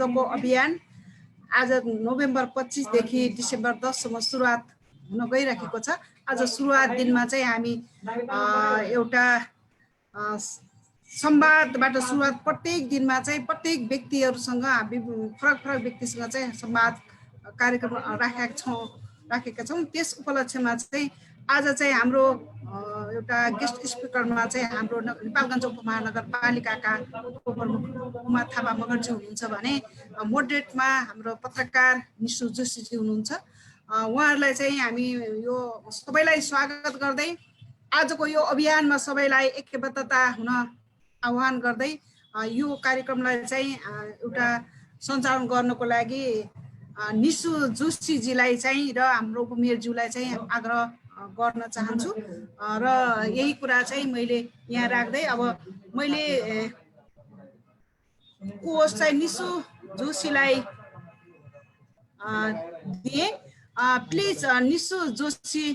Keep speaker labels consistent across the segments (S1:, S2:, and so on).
S1: विरुद्धको अभियान आज नोभेम्बर 25 देखि डिसेम्बर 10 सम्म सुरुवात हुन गइरहेको छ। आज सुरुवात दिनमा चाहिँ हामी एउटा संवादबाट सुरुवात, प्रत्येक दिनमा चाहिँ प्रत्येक व्यक्तिहरूसँग फरक फरक व्यक्तिसँग चाहिँ संवाद कार्यक्रम राखेका छौँ। त्यस उपलक्ष्यमा चाहिँ आज चाहिँ हाम्रो एउटा गेस्ट स्पिकरमा चाहिँ हाम्रो नेपालगञ्ज उपमहानगरपालिकाका उपप्रमुख उमा थापा मगरजी हुनुहुन्छ भने मोडरेटमा हाम्रो पत्रकार निशु जोशीजी हुनुहुन्छ। उहाँहरूलाई चाहिँ हामी यो सबैलाई स्वागत गर्दै आजको यो अभियानमा सबैलाई ऐक्यबद्धता हुन आह्वान गर्दै यो कार्यक्रमलाई चाहिँ एउटा सञ्चालन गर्नको लागि निशु जोशीजीलाई चाहिँ र हाम्रो उपमेयरज्यूलाई चाहिँ आग्रह गर्न चाहन्छु। र यही कुरा चाहिँ मैले यहाँ राख्दै अब मैले कोष चाहिँ निशु जोशीलाई दिए। प्लिज निशु जोशी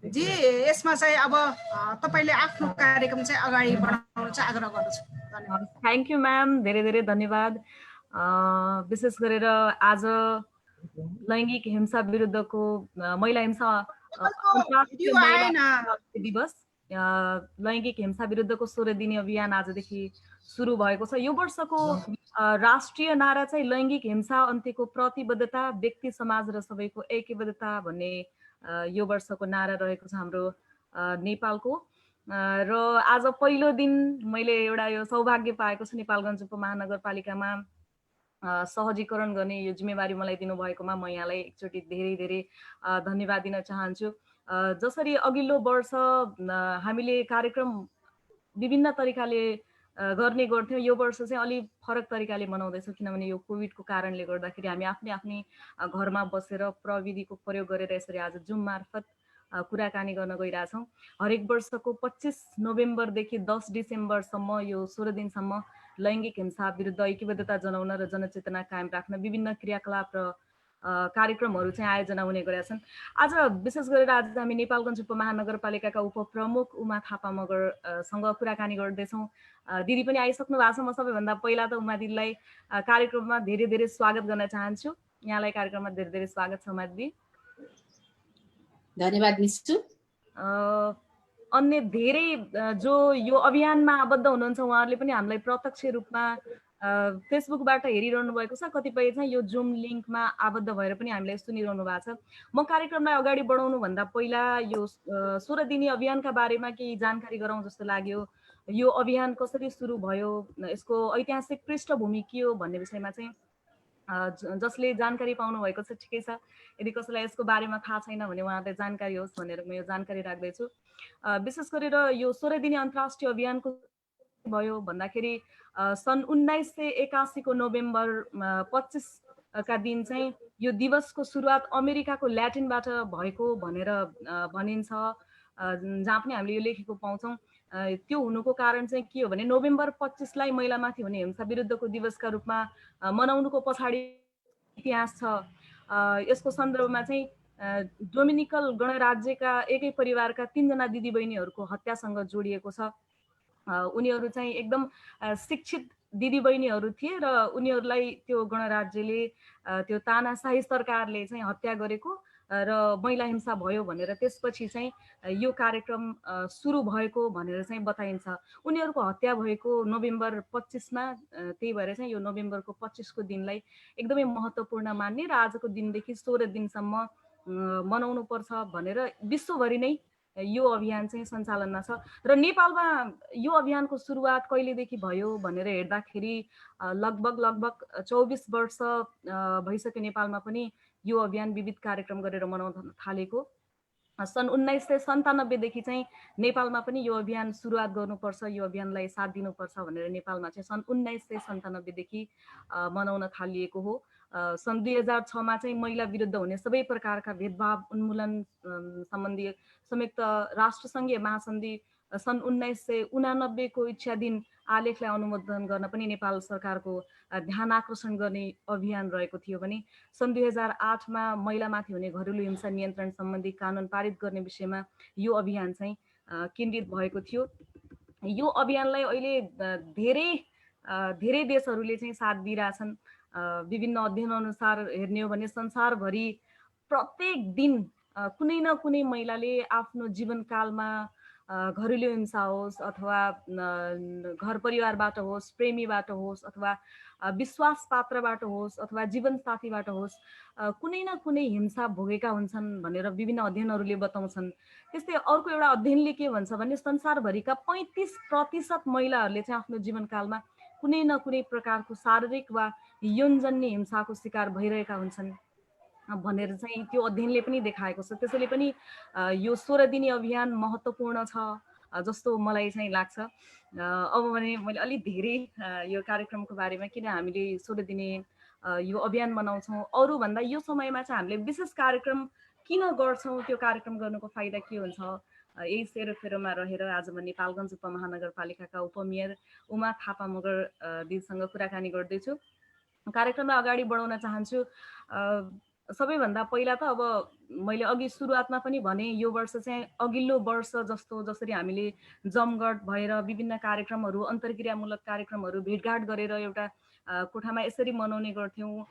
S1: जी, यसमा चाहिँ अब तपाईले आफ्नो कार्यक्रम चाहिँ अगाडि बढाउन चाहिँ आग्रह गर्दछु। धन्यवाद।
S2: थ्याङ्क यू म्याम, धेरै धेरै धन्यवाद। विशेष गरेर आज लैङ्गिक हिंसा विरुद्धको महिला हिंसा दिवस, लैङ्गिक हिंसा विरुद्धको 16 दिने अभियान आजदेखि सुरु भएको छ। यो वर्षको राष्ट्रिय नारा चाहिँ लैङ्गिक हिंसा अन्त्यको प्रतिबद्धता, व्यक्ति समाज र सबैको ऐक्यबद्धता भन्ने यो वर्षको नारा रहेको छ हाम्रो नेपालको। र आज पहिलो दिन मैले एउटा यो सौभाग्य पाएको छु नेपालगञ्ज उपमहानगरपालिकामा सहजीकरण गर्ने यो जिम्मेवारी मलाई दिनुभएकोमा म यहाँलाई एकचोटि धेरै धेरै धन्यवाद दिन चाहन्छु। जसरी अघिल्लो वर्ष हामीले कार्यक्रम विभिन्न तरिकाले गर्ने गर्थ्यौँ, यो वर्ष चाहिँ अलि फरक तरिकाले मनाउँदैछौँ, किनभने यो कोभिडको कारणले गर्दाखेरि हामी आफ्नै घरमा बसेर प्रविधिको प्रयोग गरेर यसरी आज जुम मार्फत कुराकानी गर्न गइरहेछौँ। हरेक वर्षको 25 नोभेम्बरदेखि 10 डिसेम्बरसम्म यो 16 दिनसम्म लैङ्गिक हिंसा विरुद्ध ऐक्यबद्धता जनाउन र जनचेतना कायम राख्न विभिन्न क्रियाकलाप र कार्यक्रमहरू चाहिँ आयोजना हुने गरेका छन्। आज विशेष गरेर आज हामी नेपालगञ्ज उपमहानगरपालिकाका उपप्रमुख उमा थापा मगरसँग कुराकानी गर्दैछौँ। दिदी पनि आइसक्नु भएको छ। म सबैभन्दा पहिला त उमा दिदीलाई कार्यक्रममा धेरै धेरै स्वागत गर्न चाहन्छु। यहाँलाई कार्यक्रममा धेरै धेरै स्वागत छ उमा दिदी।
S3: धन्यवाद निशु।
S2: अन्य धेरै जो यो अभियानमा आबद्ध हुनुहुन्छ उहाँहरूले पनि हामीलाई प्रत्यक्ष रूपमा फेसबुकबाट हेरिरहनु भएको छ, कतिपय चाहिँ यो जुम लिङ्कमा आबद्ध भएर पनि हामीलाई सुनिरहनु भएको छ। म कार्यक्रमलाई अगाडि बढाउनु भन्दा पहिला यो 16 दिने अभियानका बारेमा केही जानकारी गराउँ जस्तो लाग्यो। यो अभियान कसरी सुरु भयो, यसको ऐतिहासिक पृष्ठभूमि के हो भन्ने विषयमा चाहिँ जसले जानकारी पाउनु भएको छ ठिकै छ, यदि कसैलाई यसको बारेमा थाहा छैन भने उहाँलाई जानकारी होस् भनेर म यो जानकारी राख्दैछु। विशेष गरेर यो 16 दिने अन्तर्राष्ट्रिय अभियानको भयो भन्दाखेरि सन् 1981 को नोभेम्बर 25 का दिन चाहिँ यो दिवसको सुरुवात अमेरिकाको ल्याटिनबाट भएको भनेर भनिन्छ, जहाँ पनि हामीले यो लेखेको पाउँछौँ। त्यो हुनुको कारण चाहिँ के हो भने नोभेम्बर 25 लाई महिलामाथि हुने हिंसा विरुद्धको दिवसका रूपमा मनाउनुको पछाडि इतिहास छ। यसको सन्दर्भमा चाहिँ डोमिनिकल गणराज्यका एकै परिवारका 3 जना दिदीबहिनीहरूको हत्यासँग जोडिएको छ। उनीहरू चाहिँ एकदम शिक्षित दिदीबहिनीहरू थिए र उनीहरूलाई त्यो गणराज्यले त्यो तानाशाही सरकारले चाहिँ हत्या गरेको र महिला हिंसा भयो भनेर त्यसपछि चाहिँ यो कार्यक्रम सुरु भएको भनेर चाहिँ बताइन्छ। उनीहरूको हत्या भएको नोभेम्बर 25 मा, त्यही भएर चाहिँ यो नोभेम्बरको 25 को दिनलाई एकदमै महत्त्वपूर्ण मान्ने र आजको दिनदेखि 16 दिनसम्म मनाउनु पर्छ भनेर विश्वभरि नै यो अभियान चाहिँ सञ्चालनमा छ। र नेपालमा यो अभियानको सुरुवात कहिलेदेखि भयो भनेर हेर्दाखेरि लगभग 24 वर्ष भइसक्यो नेपालमा पनि यो अभियान विविध कार्यक्रम गरेर मनाउन थालेको। सन् 1997 देखि चाहिँ नेपालमा पनि यो अभियान सुरुवात गर्नुपर्छ, यो अभियानलाई साथ दिनुपर्छ भनेर नेपालमा चाहिँ सन् 1997 देखि मनाउन थालिएको हो। सन् 2006 मा चाहिँ महिला विरुद्ध हुने सबै प्रकारका भेदभाव उन्मूलन सम्बन्धी संयुक्त राष्ट्रसङ्घीय महासन्धि सन् 1989 को इच्छा दिन आलेखलाई अनुमोदन गर्न पनि नेपाल सरकारको ध्यान आकर्षण गर्ने अभियान रहेको थियो भने सन् 2008 मा महिलामाथि हुने घरेलु हिंसा नियन्त्रण सम्बन्धी कानुन पारित गर्ने विषयमा यो अभियान चाहिँ केन्द्रित भएको थियो। यो अभियानलाई अहिले धेरै धेरै देशहरूले चाहिँ साथ दिइरहेछन्। विभिन्न अध्ययन अनुसार हेर्ने हो भने संसारभरि प्रत्येक दिन कुनै न कुनै महिलाले आफ्नो जीवनकालमा घरेलु हिंसा होस् अथवा घर परिवारबाट होस्, प्रेमीबाट होस् अथवा विश्वास पात्रबाट होस् अथवा जीवनसाथीबाट होस्, कुनै न कुनै हिंसा भोगेका हुन्छन् भनेर विभिन्न अध्ययनहरूले बताउँछन्। त्यस्तै अर्को एउटा अध्ययनले के भन्छ भने संसारभरिका 35% महिलाहरूले चाहिँ आफ्नो जीवनकालमा कुनै न कुनै प्रकारको शारीरिक वा यौनजन्य हिंसाको शिकार भइरहेका हुन्छन् भनेर चाहिँ त्यो अध्ययनले पनि देखाएको छ। त्यसैले पनि यो 16 दिने अभियान महत्त्वपूर्ण छ जस्तो मलाई चाहिँ लाग्छ। अब भने मैले अलिक धेरै यो कार्यक्रमको बारेमा किन हामीले 16 दिने यो अभियान मनाउँछौँ, अरूभन्दा यो समयमा चाहिँ हामीले विशेष कार्यक्रम किन गर्छौँ, त्यो कार्यक्रम गर्नुको फाइदा के हुन्छ, यही सेरोफेरोमा रहेर आज म नेपालगञ्ज उपमहानगरपालिकाका उपमेयर उमा थापा मगर दिदीसँग कुराकानी गर्दैछु। कार्यक्रमलाई अगाडि बढाउन चाहन्छु। सबैभन्दा पहिला त अब मैले अघि सुरुवातमा पनि भने यो वर्ष चाहिँ अघिल्लो वर्ष जसरी हामीले जमघट भएर विभिन्न कार्यक्रमहरू, अन्तर्क्रियामूलक कार्यक्रमहरू भेटघाट गरेर एउटा कोठामा यसरी मनाउने गर्थ्यौँ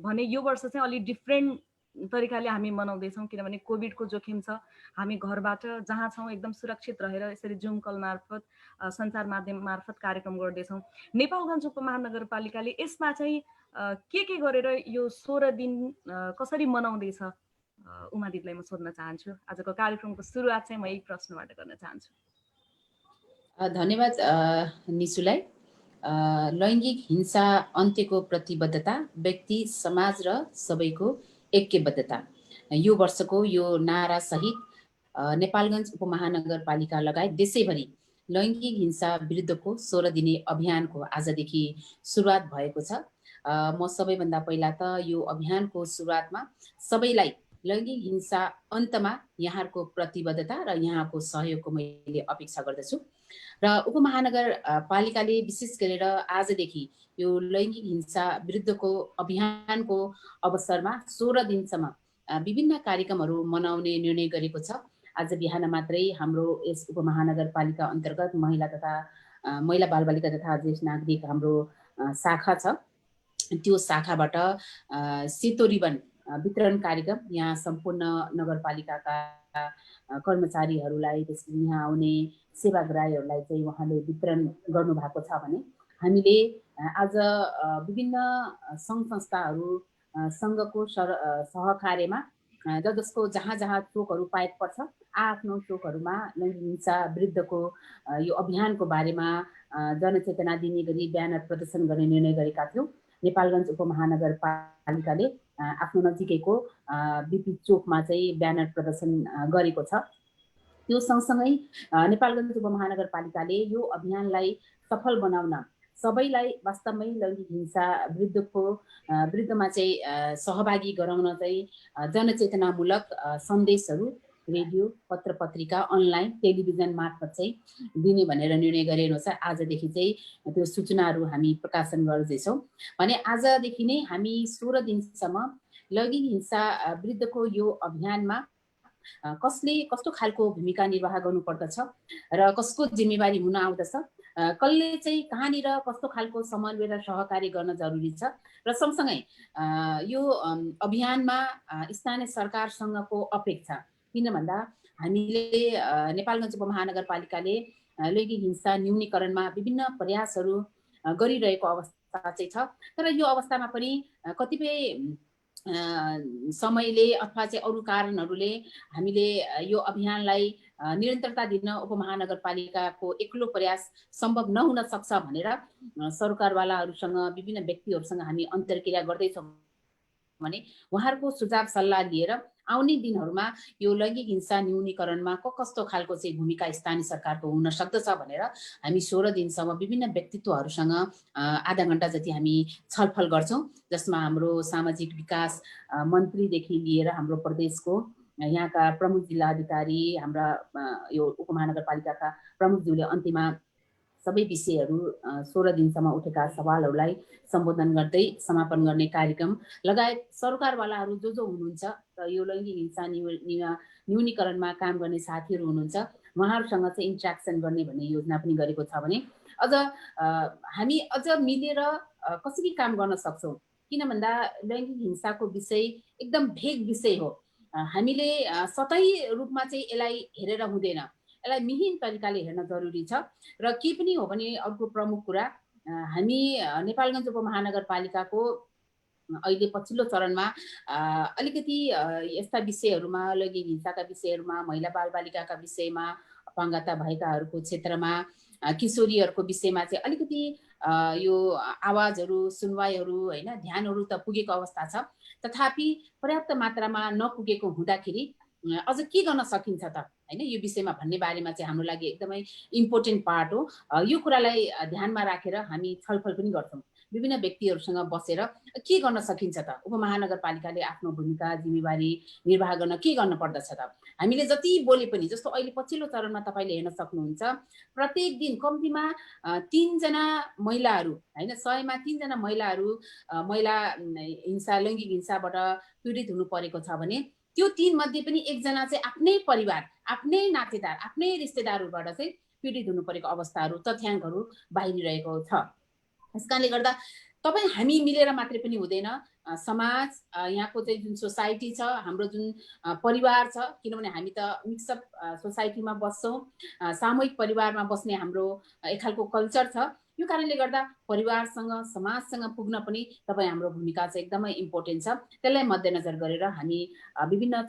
S2: भने यो वर्ष चाहिँ अलिक डिफ्रेन्ट तरिकाले हामी मनाउँदैछौँ, किनभने कोभिडको जोखिम छ। हामी घरबाट जहाँ छौँ एकदम सुरक्षित रहेर यसरी जुम कल मार्फत सञ्चार माध्यम मार्फत कार्यक्रम गर्दैछौँ। नेपालगञ्ज उपमहानगरपालिकाले यसमा चाहिँ के गरेर यो 16 दिन कसरी मनाउँदैछ, उमा दिदीलाई म सोध्न चाहन्छु। आजको कार्यक्रमको सुरुवात चाहिँ म यही प्रश्नबाट गर्न चाहन्छु।
S3: धन्यवाद निशुलाई। लैङ्गिक हिंसा अन्त्यको प्रतिबद्धता, व्यक्ति, समाज र सबैको ऐक्यबद्धता, यो वर्षको यो नारा सहित नेपालगञ्ज उपमहानगरपालिका लगायत देशैभरि लैङ्गिक हिंसा विरुद्धको 16 दिने अभियानको आजदेखि सुरुवात भएको छ। म सबैभन्दा पहिला त यो अभियानको सुरुवातमा सबैलाई लैङ्गिक हिंसा अन्तमा यहाँको प्रतिबद्धता र यहाँको सहयोगको मैले अपेक्षा गर्दछु। र उपमहानगरपालिकाले विशेष गरेर आजदेखि यो लैङ्गिक हिंसा विरुद्धको अभियानको अवसरमा 16 दिनसम्म विभिन्न कार्यक्रमहरू मनाउने निर्णय गरेको छ। आज बिहान मात्रै हाम्रो यस उपमहानगरपालिका अन्तर्गत महिला बालबालिका तथा ज्येष्ठ नागरिक हाम्रो शाखा छ, त्यो शाखाबाट सेतो रिबन वितरण कार्यक्रम यहाँ सम्पूर्ण नगरपालिकाका कर्मचारीहरूलाई, त्यसपछि यहाँ आउने सेवाग्राहीहरूलाई चाहिँ उहाँले वितरण गर्नुभएको छ भने हामीले आज विभिन्न सङ्घ संस्थाहरू सँगको सहकार्यमा जसको जहाँ चोकहरू पाइक पर्छ आफ्नो चोकहरूमा लैङ्गिक हिंसा विरुद्धको यो अभियानको बारेमा जनचेतना दिने गरी ब्यानर प्रदर्शन गर्ने निर्णय गरेका थियौँ। नेपालगञ्ज उपमहानगरपालिकाले आफ्नो नजिकैको बिपी चोकमा चाहिँ ब्यानर प्रदर्शन गरेको छ। त्यो सँगसँगै नेपालगञ्ज उपमहानगरपालिकाले यो अभियानलाई सफल बनाउन सबैलाई वास्तवमै लैङ्गिक हिंसा विरुद्धमा चाहिँ सहभागी गराउन चाहिँ जनचेतनामूलक सन्देशहरू रेडियो, पत्र पत्रिका, अनलाइन, टेलिभिजन मार्फत चाहिँ दिने भनेर निर्णय गरेको छ। आजदेखि चाहिँ त्यो सूचनाहरू हामी प्रकाशन गर्दैछौँ भने आजदेखि नै हामी 16 दिनसम्म लैङ्गिक हिंसा विरुद्धको यो अभियानमा कसले कस्तो खालको भूमिका निर्वाह गर्नुपर्दछ र कसको जिम्मेवारी हुन आउँदछ, कसले चाहिँ कहाँनिर कस्तो खालको समन्वय र सहकार्य गर्न जरुरी छ र सँगसँगै यो अभियानमा स्थानीय सरकारसँगको अपेक्षा, किन भन्दा हामीले नेपालगञ्ज उपमहानगरपालिकाले लैङ्गिक हिंसा न्यूनीकरणमा विभिन्न प्रयासहरू गरिरहेको अवस्था चाहिँ छ। तर यो अवस्थामा पनि कतिपय समयले अथवा चाहिँ अरू कारणहरूले हामीले यो अभियानलाई निरन्तरता दिन उपमहानगरपालिकाको एक्लो प्रयास सम्भव नहुन सक्छ भनेर सरकारवालाहरूसँग विभिन्न व्यक्तिहरूसँग हामी अन्तर्क्रिया गर्दैछौँ भने उहाँहरूको सुझाव सल्लाह लिएर आउने दिनहरूमा यो लैङ्गिक हिंसा न्यूनीकरणमा कस्तो खालको चाहिँ भूमिका स्थानीय सरकारको हुन सक्दछ भनेर हामी 16 दिनसम्म विभिन्न व्यक्तित्वहरूसँग आधा घण्टा जति हामी छलफल गर्छौँ, जसमा हाम्रो सामाजिक विकास मन्त्रीदेखि लिएर हाम्रो प्रदेशको यहाँका प्रमुख जिल्ला अधिकारी, हाम्रा यो उपमहानगरपालिकाका प्रमुखज्यूले अन्त्यमा सबै विषयहरू 16 दिनसम्म उठेका सवालहरूलाई सम्बोधन गर्दै समापन गर्ने कार्यक्रम लगायत सरकारवालाहरू जो हुनुहुन्छ र यो लैङ्गिक हिंसा न्यूनीकरणमा काम गर्ने साथीहरू हुनुहुन्छ उहाँहरूसँग चाहिँ इन्ट्र्याक्सन गर्ने भन्ने योजना पनि गरेको छ भने अझ हामी अझ मिलेर कसरी काम गर्न सक्छौँ, किन भन्दा लैङ्गिक हिंसाको विषय एकदम भेग विषय हो। हामीले सतही रूपमा चाहिँ यसलाई हेरेर हुँदैन, यसलाई मिहिन तरिकाले हेर्न जरुरी छ। र के पनि हो भने अर्को प्रमुख कुरा, हामी नेपालगञ्ज उपमहानगरपालिकाको अहिले पछिल्लो चरणमा अलिकति यस्ता विषयहरूमा, लैङ्गिक हिंसाका विषयहरूमा, महिला बालबालिकाका विषयमा, अपाङ्गता भएकाहरूको क्षेत्रमा, किशोरीहरूको विषयमा चाहिँ अलिकति यो आवाजहरू, सुनवाईहरू होइन, ध्यानहरू त पुगेको अवस्था छ। तथापि पर्याप्त मात्रामा नपुगेको हुँदाखेरि अझ के गर्न सकिन्छ त होइन, यो विषयमा भन्ने बारेमा चाहिँ हाम्रो लागि एकदमै इम्पोर्टेन्ट पार्ट हो। यो कुरालाई ध्यानमा राखेर हामी छलफल पनि गर्छौँ विभिन्न व्यक्तिहरूसँग बसेर, के गर्न सकिन्छ त, उपमहानगरपालिकाले आफ्नो भूमिका जिम्मेवारी निर्वाह गर्न के गर्न पर्दछ त। हामीले जति बोले पनि, जस्तो अहिले पछिल्लो चरणमा तपाईँले हेर्न सक्नुहुन्छ, प्रत्येक दिन कम्तीमा 3 जना महिलाहरू होइन, 100 मा 3 जना महिलाहरू महिला हिंसा, लैङ्गिक हिंसाबाट पीडित हुनु परेको छ भने त्यो 3 मध्ये पनि 1 जना चाहिँ आफ्नै परिवार, आफ्नै नातेदार, आफ्नै रिश्तेदारहरूबाट चाहिँ पीडित हुनु परेको अवस्थाहरू, तथ्याङ्कहरू बाहिरिरहेको छ। यस कारणले गर्दा तपाईँ हामी मिलेर मात्रै पनि हुँदैन, समाज, यहाँको चाहिँ जुन सोसाइटी छ, हाम्रो जुन परिवार छ, किनभने हामी त मिक्सअप सोसाइटीमा बस्छौँ, सामूहिक परिवारमा बस्ने हाम्रो एक खालको कल्चर छ। यो कारणले गर्दा परिवारसँग, समाजसँग पुग्न पनि तपाईँ हाम्रो भूमिका चाहिँ एकदमै इम्पोर्टेन्ट छ। त्यसलाई मध्यनजर गरेर हामीले विभिन्न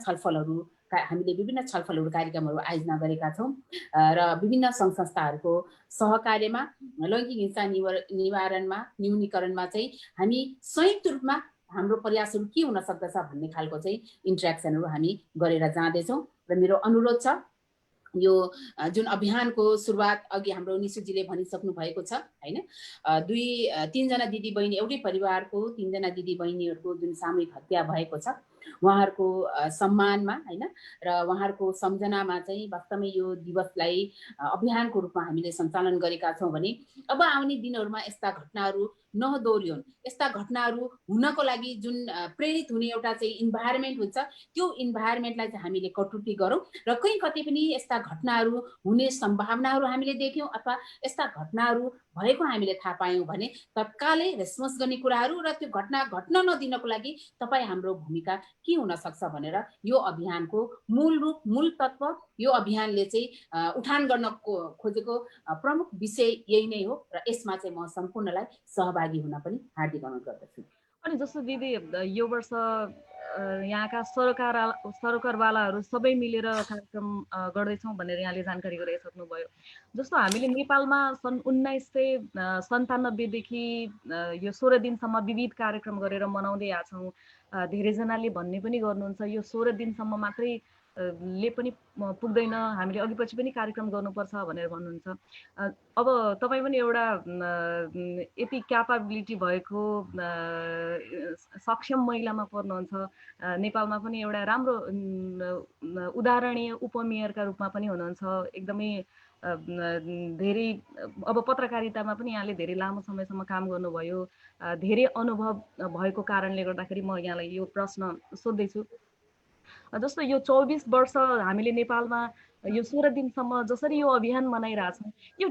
S3: छलफलहरू कार्यक्रमहरू आयोजना गरेका छौँ र विभिन्न सङ्घ संस्थाहरूको सहकार्यमा लैङ्गिक हिंसा निवारणमा, न्यूनीकरणमा चाहिँ हामी संयुक्त रूपमा हाम्रो प्रयासहरू के हुन सक्दछ भन्ने खालको चाहिँ इन्ट्रेक्सनहरू हामी गरेर जाँदैछौँ। र मेरो अनुरोध छ, यो जुन अभियानको सुरुवात अघि हाम्रो निशुजीले भनिसक्नु भएको छ होइन, 2-3 जना दिदीबहिनी, एउटै परिवारको 3 जना दिदीबहिनीहरूको जुन सामूहिक हत्या भएको छ, उहाँहरूको सम्मानमा होइन र उहाँहरूको सम्झनामा चाहिँ वास्तवमै यो दिवसलाई अभियानको रूपमा हामीले सञ्चालन गरेका छौँ भने अब आउने दिनहरूमा यस्ता घटनाहरू नदोहोरियोन्, यस्ता घटनाहरू हुनको लागि जुन प्रेरित हुने एउटा चाहिँ इन्भाइरोमेन्ट हुन्छ, त्यो इन्भाइरोमेन्टलाई चाहिँ हामीले कटुती गरौँ र कहीँ कतै पनि यस्ता घटनाहरू हुने सम्भावनाहरू हामीले देख्यौँ अथवा यस्ता घटनाहरू भएको हामीले थाहा पायौँ भने तत्कालै रेस्पोन्स गर्ने कुराहरू र त्यो घटना घट्न नदिनको लागि तपाईँ हाम्रो भूमिका के हुन सक्छ भनेर यो अभियानको मूल रूप, मूल तत्त्व, यो अभियानले चाहिँ उठान गर्न खोजेको प्रमुख विषय यही नै हो र यसमा चाहिँ म सम्पूर्णलाई सहभागी हुन पनि हार्दिक अनुरोध गर्दछु।
S2: अनि जस्तो दिदी, यो वर्ष यहाँका सरकारवालाहरू सबै मिलेर कार्यक्रम गर्दैछौँ भनेर यहाँले जानकारी गराइसक्नुभयो। जस्तो हामीले नेपालमा सन् 1997देखि यो 16 दिनसम्म विविध कार्यक्रम गरेर मनाउँदै आएको छौँ। धेरैजनाले भन्ने पनि गर्नुहुन्छ यो 16 दिनसम्म मात्रै ले पनि पुग्दैन, हामीले अघि पछि पनि कार्यक्रम गर्नुपर्छ भनेर भन्नुहुन्छ। अब तपाईँ पनि एउटा यति क्यापाबिलिटी भएको सक्षम महिलामा पर्नुहुन्छ, नेपालमा पनि एउटा राम्रो उदाहरणीय उपमेयरका रूपमा पनि हुनुहुन्छ, एकदमै धेरै अब पत्रकारितामा पनि यहाँले धेरै लामो समयसम्म काम गर्नुभयो, धेरै अनुभव भएको कारणले गर्दाखेरि म यहाँलाई यो प्रश्न सोध्दैछु। जस्तो यो 24 वर्ष हामीले नेपालमा यो 16 दिनसम्म जसरी यो अभियान मनाइरहेछौँ, यो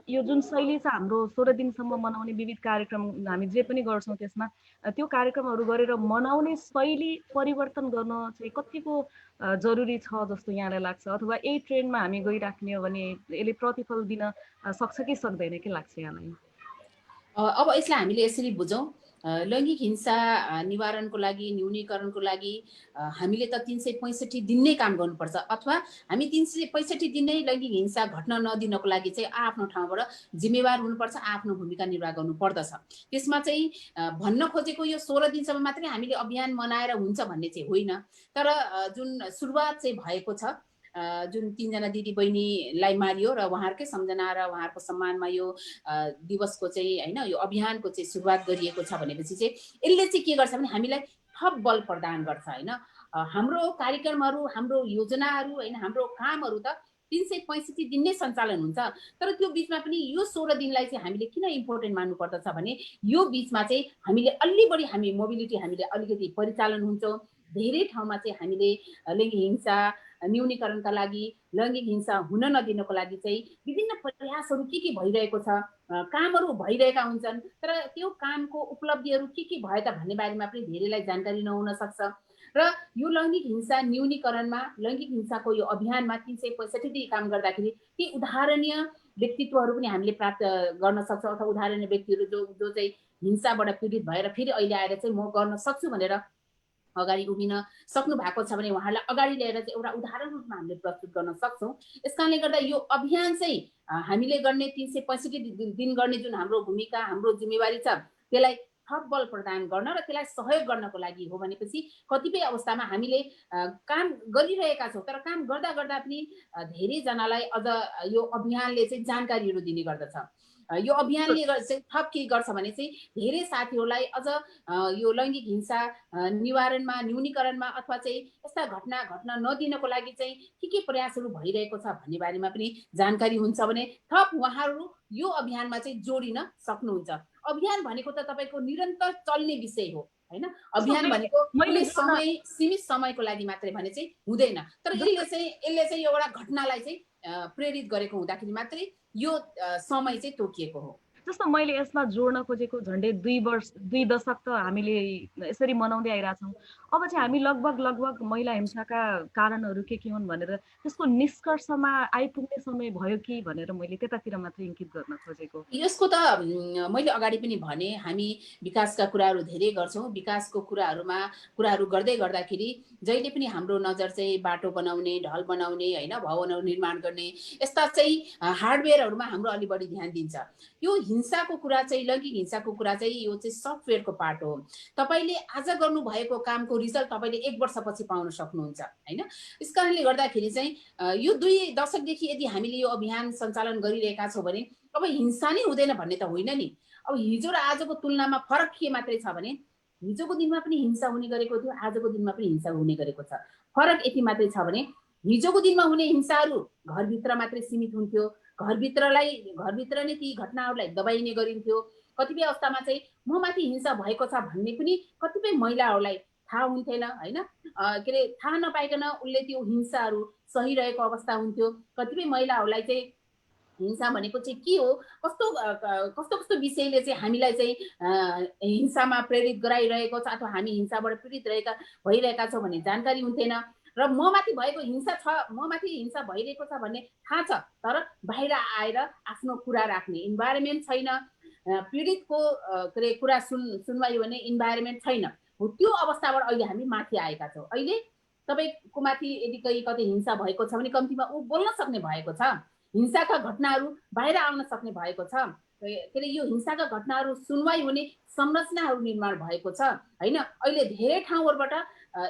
S2: यो जुन शैली छ हाम्रो 16 दिनसम्म मनाउने विविध कार्यक्रम हामी जे पनि गर्छौँ त्यसमा त्यो कार्यक्रमहरू गरेर मनाउने शैली परिवर्तन गर्न चाहिँ कतिको जरुरी छ जस्तो यहाँलाई लाग्छ, अथवा यही ट्रेन्डमा हामी गइराख्ने हो भने यसले प्रतिफल दिन सक्छ कि सक्दैन के लाग्छ यहाँलाई?
S3: अब यसलाई हामीले यसरी बुझौँ, लैङ्गिक हिंसा निवारणको लागि, न्यूनीकरणको लागि हामीले त 365 दिन नै काम गर्नुपर्छ, अथवा हामी 365 दिन नै लैङ्गिक हिंसा घट्न नदिनको लागि चाहिँ आफ्नो ठाउँबाट जिम्मेवार हुनुपर्छ, आफ्नो भूमिका निर्वाह गर्नुपर्दछ। त्यसमा चाहिँ भन्न खोजेको यो 16 दिनसम्म मात्रै हामीले अभियान मनाएर हुन्छ भन्ने चाहिँ होइन, तर जुन सुरुवात चाहिँ भएको छ, जुन 3 जना दिदीबहिनीलाई मारियो र उहाँहरूकै सम्झना र उहाँहरूको सम्मानमा यो दिवसको चाहिँ होइन, यो अभियानको चाहिँ सुरुवात गरिएको छ भनेपछि चाहिँ यसले चाहिँ के गर्छ भने हामीलाई थप बल प्रदान गर्छ होइन। हाम्रो कार्यक्रमहरू, हाम्रो योजनाहरू होइन, हाम्रो कामहरू त 365 दिन नै सञ्चालन हुन्छ, तर त्यो बिचमा पनि यो 16 दिनलाई चाहिँ हामीले किन इम्पोर्टेन्ट मान्नुपर्दछ भने यो बिचमा चाहिँ हामीले अलि बढी हामी मोबिलिटी हामीले अलिकति परिचालन हुन्छौँ, धेरै ठाउँमा चाहिँ हामीले लैङ्गिक हिंसा न्यूनीकरणका लागि, लैङ्गिक हिंसा हुन नदिनको लागि चाहिँ विभिन्न प्रयासहरू के भइरहेको छ, कामहरू भइरहेका हुन्छन्, तर त्यो कामको उपलब्धिहरू के भए त भन्ने बारेमा पनि धेरैलाई जानकारी नहुन सक्छ। र यो लैङ्गिक हिंसा न्यूनीकरणमा, लैङ्गिक हिंसाको यो अभियानमा 365 दिन काम गर्दाखेरि ती उदाहरणीय व्यक्तित्वहरू पनि हामीले प्राप्त गर्न सक्छौँ, अथवा उदाहरणीय व्यक्तिहरू जो चाहिँ हिंसाबाट पीडित भएर फेरि अहिले आएर चाहिँ म गर्न सक्छु भनेर अगाडि उभिन सक्नु भएको छ भने उहाँलाई अगाडि ल्याएर चाहिँ एउटा उदाहरण रूपमा हामीले प्रस्तुत गर्न सक्छौँ। यस कारणले गर्दा यो अभियान चाहिँ हामीले गर्ने 365 दिन गर्ने जुन हाम्रो भूमिका, हाम्रो जिम्मेवारी छ, त्यसलाई थप बल प्रदान गर्न र त्यसलाई सहयोग गर्नको लागि हो भनेपछि कतिपय अवस्थामा हामीले काम गरिरहेका छौँ, तर काम गर्दा गर्दा पनि धेरैजनालाई अझ यो अभियानले चाहिँ जानकारीहरू दिने गर्दछ। यो अभियानले चाहिँ थप के गर्छ भने चाहिँ धेरै साथीहरूलाई अझ यो लैङ्गिक हिंसा निवारणमा, न्यूनीकरणमा अथवा चाहिँ यस्ता घटना घट्न नदिनको लागि चाहिँ के प्रयासहरू भइरहेको छ भन्ने बारेमा पनि जानकारी हुन्छ भने थप उहाँहरू यो अभियानमा चाहिँ जोडिन सक्नुहुन्छ। अभियान भनेको त तपाईँको निरन्तर चल्ने विषय हो हैन। अभियान भनेको सीमित समयको लागि मात्रै भने चाहिँ हुँदैन, तर यसले चाहिँ एउटा घटनालाई चाहिँ प्रेरित गरेको हुँदाखेरि मात्रै यो समय चाहिँ तोकिएको हो।
S2: जस्तो मैले यसमा जोड्न खोजेको झन्डै 2 दशक त हामीले यसरी मनाउँदै आइरहेछौँ। अब चाहिँ हामी लगभग महिला हिंसाका कारणहरू के हुन् भनेर त्यसको निष्कर्षमा आइपुग्ने समय भयो कि भनेर मैले त्यतातिर मात्रै इङ्गित गर्न खोजेको।
S3: यसको त मैले अगाडि पनि भने, हामी विकासका कुराहरू धेरै गर्छौँ। विकासको कुराहरू गर्दै गर्दाखेरि जहिले पनि हाम्रो नजर चाहिँ बाटो बनाउने, ढल बनाउने हैन, भवनहरू निर्माण गर्ने यस्ता चाहिँ हार्डवेयरहरूमा हाम्रो अलि बढी ध्यान दिन्छ। यो हिंसाको कुरा चाहिँ, लैङ्गिक हिंसाको कुरा चाहिँ यो चाहिँ सफ्टवेयरको पार्ट हो। तपाईँले आज गर्नुभएको कामको रिजल्ट तपाईँले 1 वर्षपछि पाउन सक्नुहुन्छ हैन। यस कारणले गर्दाखेरि चाहिँ यो 2 दशकदेखि यदि हामीले यो अभियान सञ्चालन गरिरहेका छौँ भने अब हिंसा नै हुँदैन भन्ने त होइन नि। अब हिजो र आजको तुलनामा फरक के मात्रै छ भने हिजोको दिनमा पनि हिंसा हुने गरेको थियो, आजको दिनमा पनि हिंसा हुने गरेको छ। फरक यति मात्रै छ भने हिजोको दिनमा हुने हिंसाहरू घरभित्र मात्रै सीमित हुन्थ्यो, घरभित्र नै ती घटनाहरूलाई दबाइने गरिन्थ्यो। कतिपय अवस्थामा चाहिँ म माथि हिंसा भएको छ भन्ने पनि कतिपय महिलाहरूलाई थाहा हुन्थेन हैन। के अरे थाहा नपाइकन उसले त्यो हिंसाहरू सहिरहेको अवस्था हुन्थ्यो। कतिपय महिलाहरूलाई चाहिँ हिंसा भनेको चाहिँ के हो, कस्तो विषयले चाहिँ हामीलाई चाहिँ हिंसामा प्रेरित गराइरहेको छ अथवा हामी हिंसाबाट पीडित भइरहेका छौँ भन्ने जानकारी हुन्थेन। र म माथि भएको हिंसा छ, म माथि हिंसा भइरहेको छ भन्ने थाहा छ, तर बाहिर आएर आफ्नो कुरा राख्ने इन्भाइरोमेन्ट छैन, पीडितको के अरे कुरा सुनवाई भने इन्भाइरोमेन्ट छैन। त्यो अवस्थाबाट अहिले हामी माथि आएका छौँ। अहिले तपाईँको माथि यदि कतै हिंसा भएको छ भने कम्तीमा ऊ बोल्न सक्ने भएको छ, हिंसाका घटनाहरू बाहिर आउन सक्ने भएको छ। के अरे यो हिंसाका घटनाहरू सुनवाई हुने संरचनाहरू निर्माण भएको छ हैन। अहिले धेरै ठाउँहरूबाट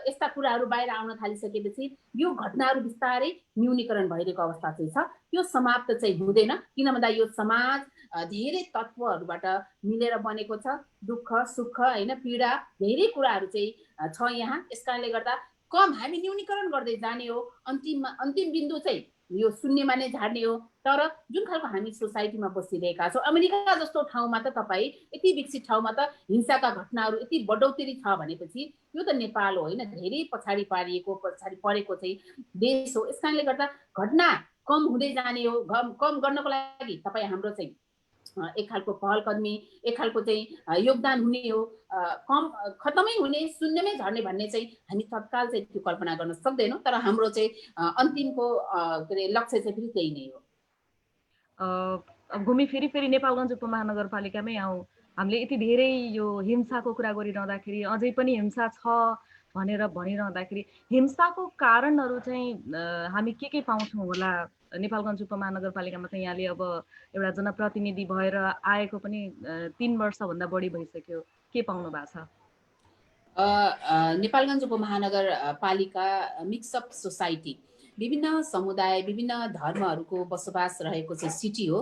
S3: यस्ता कुराहरू बाहिर आउन थालिसकेपछि यो घटनाहरू बिस्तारै न्यूनीकरण भइरहेको अवस्था चाहिँ छ। यो समाप्त चाहिँ हुँदैन, किन भन्दा यो समाज धेरै तत्त्वहरूबाट मिलेर बनेको छ। दुःख सुख हैन, पीडा धेरै कुराहरू चाहिँ छ यहाँ। यस कारणले गर्दा हामी न्यूनीकरण गर्दै जाने हो। अन्तिम बिन्दु चाहिँ यो शून्यमा नै झार्ने हो। तर जुन खालको हामी सोसाइटीमा बसिरहेका छौँ, अमेरिका जस्तो ठाउँमा त तपाईँ यति विकसित ठाउँमा त हिंसाका घटनाहरू यति बढोत्तरी छ भनेपछि यो त नेपाल हो होइन, धेरै पछाडि परेको चाहिँ देश हो। यस कारणले गर्दा घटना कम हुँदै जाने हो। कम गर्नको लागि तपाईँ हाम्रो चाहिँ एक खालको पहल कदमी, एक खालको चाहिँ योगदान हुने हो। कम खतमै हुने, शून्यमै झर्ने भन्ने चाहिँ हामी तत्काल चाहिँ त्यो कल्पना गर्न सक्दैनौँ, तर हाम्रो चाहिँ अन्तिमको के अरे लक्ष्य चाहिँ फेरि त्यही नै हो।
S2: घुमी फेरि नेपालगञ्ज उपमहानगरपालिकामै आउँ। हामीले यति धेरै यो हिंसाको कुरा गरिरहँदाखेरि अझै पनि हिंसा छ भनेर भनिरहँदाखेरि हिंसाको कारणहरू चाहिँ हामी के पाउँछौँ होला? नेपालगञ्ज उपमहानगरपालिकामा त यहाँले अब एउटा जनप्रतिनिधि भएर आएको पनि 3 वर्षभन्दा बढी भइसक्यो, के पाउनु भएको छ?
S3: नेपालगञ्ज उपमहानगरपालिका मिक्सअप सोसाइटी, विभिन्न समुदाय, विभिन्न धर्महरूको बसोबास रहेको चाहिँ सिटी हो।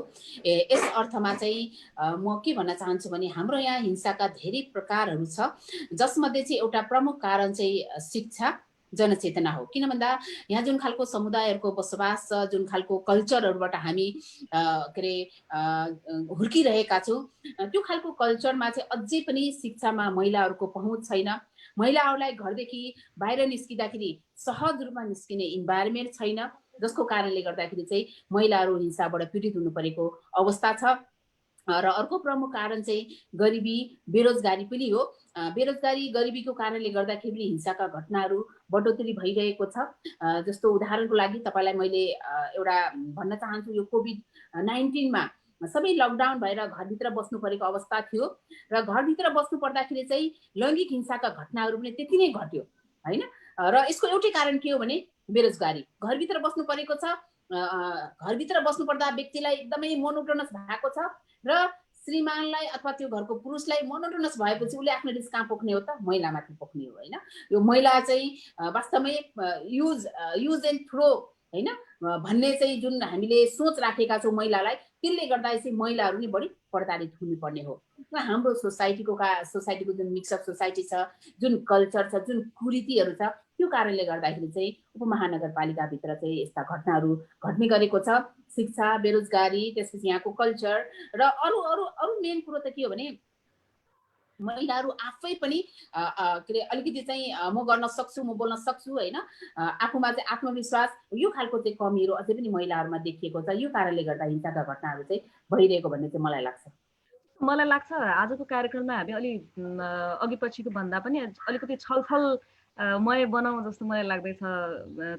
S3: यस अर्थमा चाहिँ म के भन्न चाहन्छु भने हाम्रो यहाँ हिंसाका धेरै प्रकारहरू छ, जसमध्ये चाहिँ एउटा प्रमुख कारण चाहिँ शिक्षा, जनचेतना हो। किन भन्दा यहाँ जुन खालको समुदायहरूको बसोबास छ, जुन खालको कल्चरहरूबाट हामी के अरे हुर्किरहेका छौँ, त्यो खालको कल्चरमा चाहिँ अझै पनि शिक्षामा महिलाहरूको पहुँच छैन। महिलाहरूलाई घरदेखि बाहिर निस्किँदाखेरि सहज रूपमा निस्किने इन्भाइरोमेन्ट छैन, जसको कारणले गर्दाखेरि चाहिँ महिलाहरू हिंसाबाट पीडित हुनु परेको अवस्था छ। र अर्को प्रमुख कारण चाहिँ गरिबी, बेरोजगारी पनि हो। बेरोजगारी, गरिबीको कारणले गर्दाखेरि पनि हिंसाका घटनाहरू बढोत्तरी भइरहेको छ। जस्तो उदाहरणको लागि तपाईँलाई मैले एउटा भन्न चाहन्छु, यो कोभिड-19 मा सबै लकडाउन भएर घरभित्र बस्नु परेको अवस्था थियो र घरभित्र बस्नु पर्दाखेरि चाहिँ लैङ्गिक हिंसाका घटनाहरू पनि त्यति नै घट्यो हैन। र यसको एउटै कारण के हो भने बेरोजगारी। घरभित्र बस्नु परेको छ, घरभित्र बस्नुपर्दा व्यक्तिलाई एकदमै मोनोटोनस भएको छ र श्रीमानलाई अथवा त्यो घरको पुरुषलाई मोनोटोनस भएपछि उसले आफ्नो रिस कहाँ पोख्ने हो त? महिलामाथि पोख्ने हो हैन। यो महिला चाहिँ वास्तवमै युज एन्ड थ्रो हैन भन्ने चाहिँ जुन हामीले सोच राखेका छौँ महिलालाई, त्यसले गर्दा चाहिँ महिलाहरू नै बढी प्रताडित हुनुपर्ने हो। र हाम्रो सोसाइटीको जुन मिक्सअप सोसाइटी छ, जुन कल्चर छ, जुन कुरीतिहरू छ, त्यो कारणले गर्दाखेरि चाहिँ उपमहानगरपालिकाभित्र चाहिँ यस्ता घटनाहरू घट्ने गरेको छ। शिक्षा, बेरोजगारी, त्यसपछि यहाँको कल्चर र अरू मेन कुरो त के हो भने महिलाहरू आफै पनि के अरे अलिकति चाहिँ म गर्न सक्छु, म बोल्न सक्छु हैन, आफूमा चाहिँ आत्मविश्वास, यो खालको चाहिँ कमीहरू अझै पनि महिलाहरूमा देखिएको छ। यो कारणले गर्दा हिंसाका घटनाहरू चाहिँ भइरहेको भन्ने चाहिँ मलाई लाग्छ।
S2: मलाई लाग्छ आजको कार्यक्रममा हामी अलि अघि पछिको भन्दा पनि अलिकति छलफलमय बनाउँ जस्तो मलाई लाग्दैछ।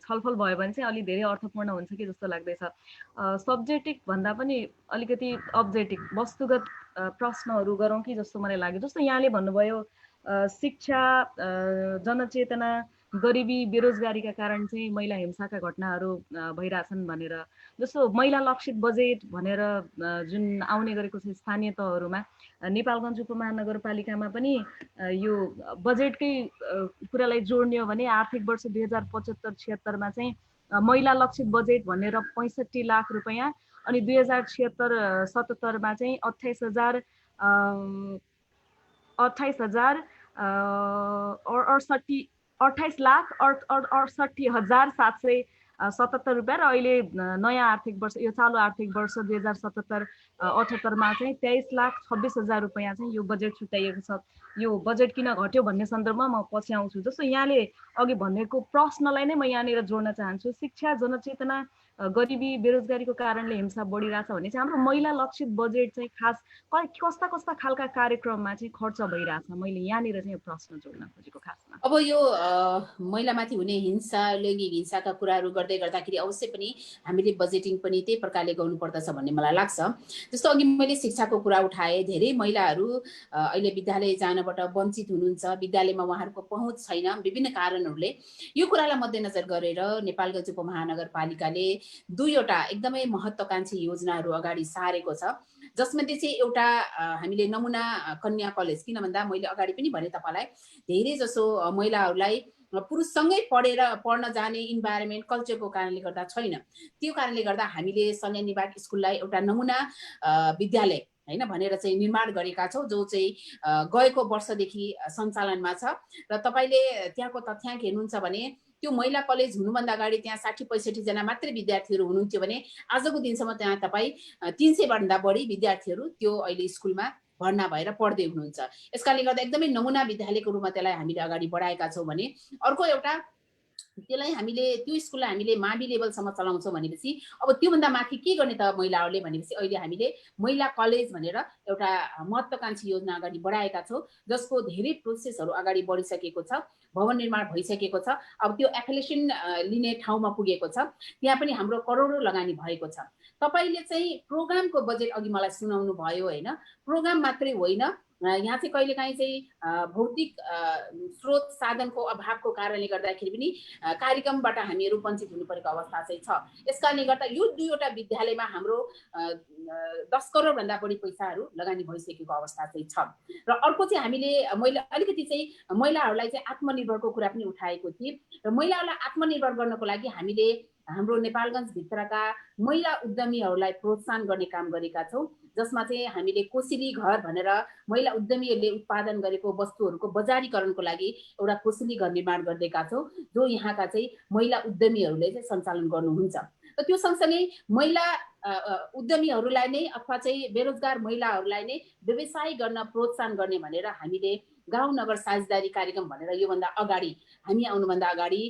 S2: छलफल भयो भने चाहिँ अलि धेरै अर्थपूर्ण हुन्छ कि जस्तो लाग्दैछ। सब्जेक्टिभ भन्दा पनि अलिकति अब्जेक्टिभ वस्तुगत प्रश्नहरू गरौँ कि जस्तो मलाई लाग्यो। जस्तो यहाँले भन्नुभयो शिक्षा, जनचेतना, गरिबी, बेरोजगारीका कारण चाहिँ महिला हिंसाका घटनाहरू भइरहेछन् भनेर। जस्तो महिला लक्षित बजेट भनेर जुन आउने गरेको छ स्थानीय तहहरूमा, नेपालगञ्ज उपमहानगरपालिकामा पनि यो बजेटकै कुरालाई जोड्ने हो भने आर्थिक वर्ष 2075-76 चाहिँ महिला लक्षित बजेट भनेर 65 लाख रुपैयाँ, अनि 2076-77 चाहिँ 28,68,777 रुपियाँ, र अहिले नयाँ आर्थिक वर्ष, यो चालु आर्थिक वर्ष 2077-78 चाहिँ 23,26,000 रुपियाँ चाहिँ यो बजेट छुट्याइएको छ। यो बजेट किन घट्यो भन्ने सन्दर्भमा म पछि आउँछु। जस्तो यहाँले अघि भनेको प्रश्नलाई नै म यहाँनिर जोड्न चाहन्छु। शिक्षा, जनचेतना, गरिबी, बेरोजगारीको कारणले हिंसा बढिरहेछ भने चाहिँ हाम्रो महिला लक्षित बजेट चाहिँ खास कस्ता खालका कार्यक्रममा चाहिँ खर्च भइरहेछ? मैले यहाँनिर चाहिँ प्रश्न जोड्न खोजेको खासमा।
S3: अब यो महिलामाथि हुने हिंसा, लैङ्गिक हिंसाका कुराहरू गर्दै गर्दाखेरि अवश्य पनि हामीले बजेटिङ पनि त्यही प्रकारले गर्नुपर्दछ भन्ने मलाई लाग्छ। जस्तो अघि मैले शिक्षाको कुरा उठाएँ, धेरै महिलाहरू अहिले विद्यालय जानबाट वञ्चित हुनुहुन्छ, विद्यालयमा उहाँहरूको पहुँच छैन विभिन्न कारणहरूले। यो कुरालाई मध्यनजर गरेर नेपालगञ्ज उपमहानगरपालिकाले 2वटा एकदमै महत्त्वकांक्षी योजनाहरू अगाडि सारेको छ, जसमध्ये चाहिँ एउटा हामीले नमुना कन्या कलेज, किन भन्दा मैले अगाडि पनि भने तपाईँलाई धेरै जसो महिलाहरूलाई पुरुषसँगै पढ्न जाने इन्भाइरोमेन्ट कल्चरको कारणले गर्दा छैन। त्यो कारणले गर्दा हामीले सल्यानी बाट स्कुललाई एउटा नमुना विद्यालय हैन भनेर चाहिँ निर्माण गरेका छौँ, जो चाहिँ गएको वर्षदेखि सञ्चालनमा छ। र तपाईँले त्यहाँको तथ्याङ्क हेर्नुहुन्छ भने त्यो महिला कलेज हुनुभन्दा अगाडि त्यहाँ 60-65 जना मात्रै विद्यार्थीहरू हुनुहुन्थ्यो भने आजको दिनसम्म त्यहाँ तपाईँ 300 भन्दा बढी विद्यार्थीहरू त्यो अहिले स्कुलमा भर्ना भएर पढ्दै हुनुहुन्छ। यसकारणले गर्दा एकदमै नमुना विद्यालयको रूपमा त्यसलाई हामीले अगाडि बढाएका छौँ भने अर्को एउटा त्यसलाई हामीले त्यो स्कुललाई हामीले मावि लेभलसम्म चलाउँछौँ भनेपछि अब त्योभन्दा माथि के गर्ने त महिलाहरूले भनेपछि अहिले हामीले महिला कलेज भनेर एउटा महत्त्वकांक्षी योजना अगाडि बढाएका छौँ, जसको धेरै प्रोसेसहरू अगाडि बढिसकेको छ, भवन निर्माण भइसकेको छ। अब त्यो एफिलिएसन लिने ठाउँमा पुगेको छ, त्यहाँ पनि हाम्रो करोडौँ लगानी भएको छ। तपाईँले चाहिँ प्रोग्रामको बजेट अघि मलाई सुनाउनु भयो हैन, प्रोग्राम मात्रै होइन, यहाँ चाहिँ कहिलेकाहीँ चाहिँ भौतिक स्रोत साधनको अभावको कारणले गर्दाखेरि पनि कार्यक्रमबाट हामीहरू वञ्चित हुनु परेको अवस्था चाहिँ छ। यसकारणले गर्दा यो 2वटा विद्यालयमा हाम्रो 10 करोड भन्दा बढी पैसाहरू लगानी भइसकेको अवस्था चाहिँ छ। र अर्को चाहिँ मैले अलिकति चाहिँ महिलाहरूलाई चाहिँ आत्मनिर्भरको कुरा पनि उठाएको थिएँ, र महिलाहरूलाई आत्मनिर्भर गर्नको लागि हामीले हाम्रो नेपालगञ्ज भित्रका महिला उद्यमीहरूलाई प्रोत्साहन गर्ने काम गरेका छौँ, जसमा चाहिँ हामीले कोसेली घर भनेर महिला उद्यमीहरूले उत्पादन गरेको वस्तुहरूको बजारीकरणको लागि एउटा कोसेली घर निर्माण गरिदिएका छौँ, जो यहाँका चाहिँ महिला उद्यमीहरूले चाहिँ सञ्चालन गर्नुहुन्छ। र त्यो सँगसँगै महिला उद्यमीहरूलाई नै अथवा चाहिँ बेरोजगार महिलाहरूलाई नै व्यवसाय गर्न प्रोत्साहन गर्ने भनेर हामीले गाउँ नगर साझेदारी कार्यक्रम भनेर योभन्दा अगाडि हामी आउनुभन्दा अगाडि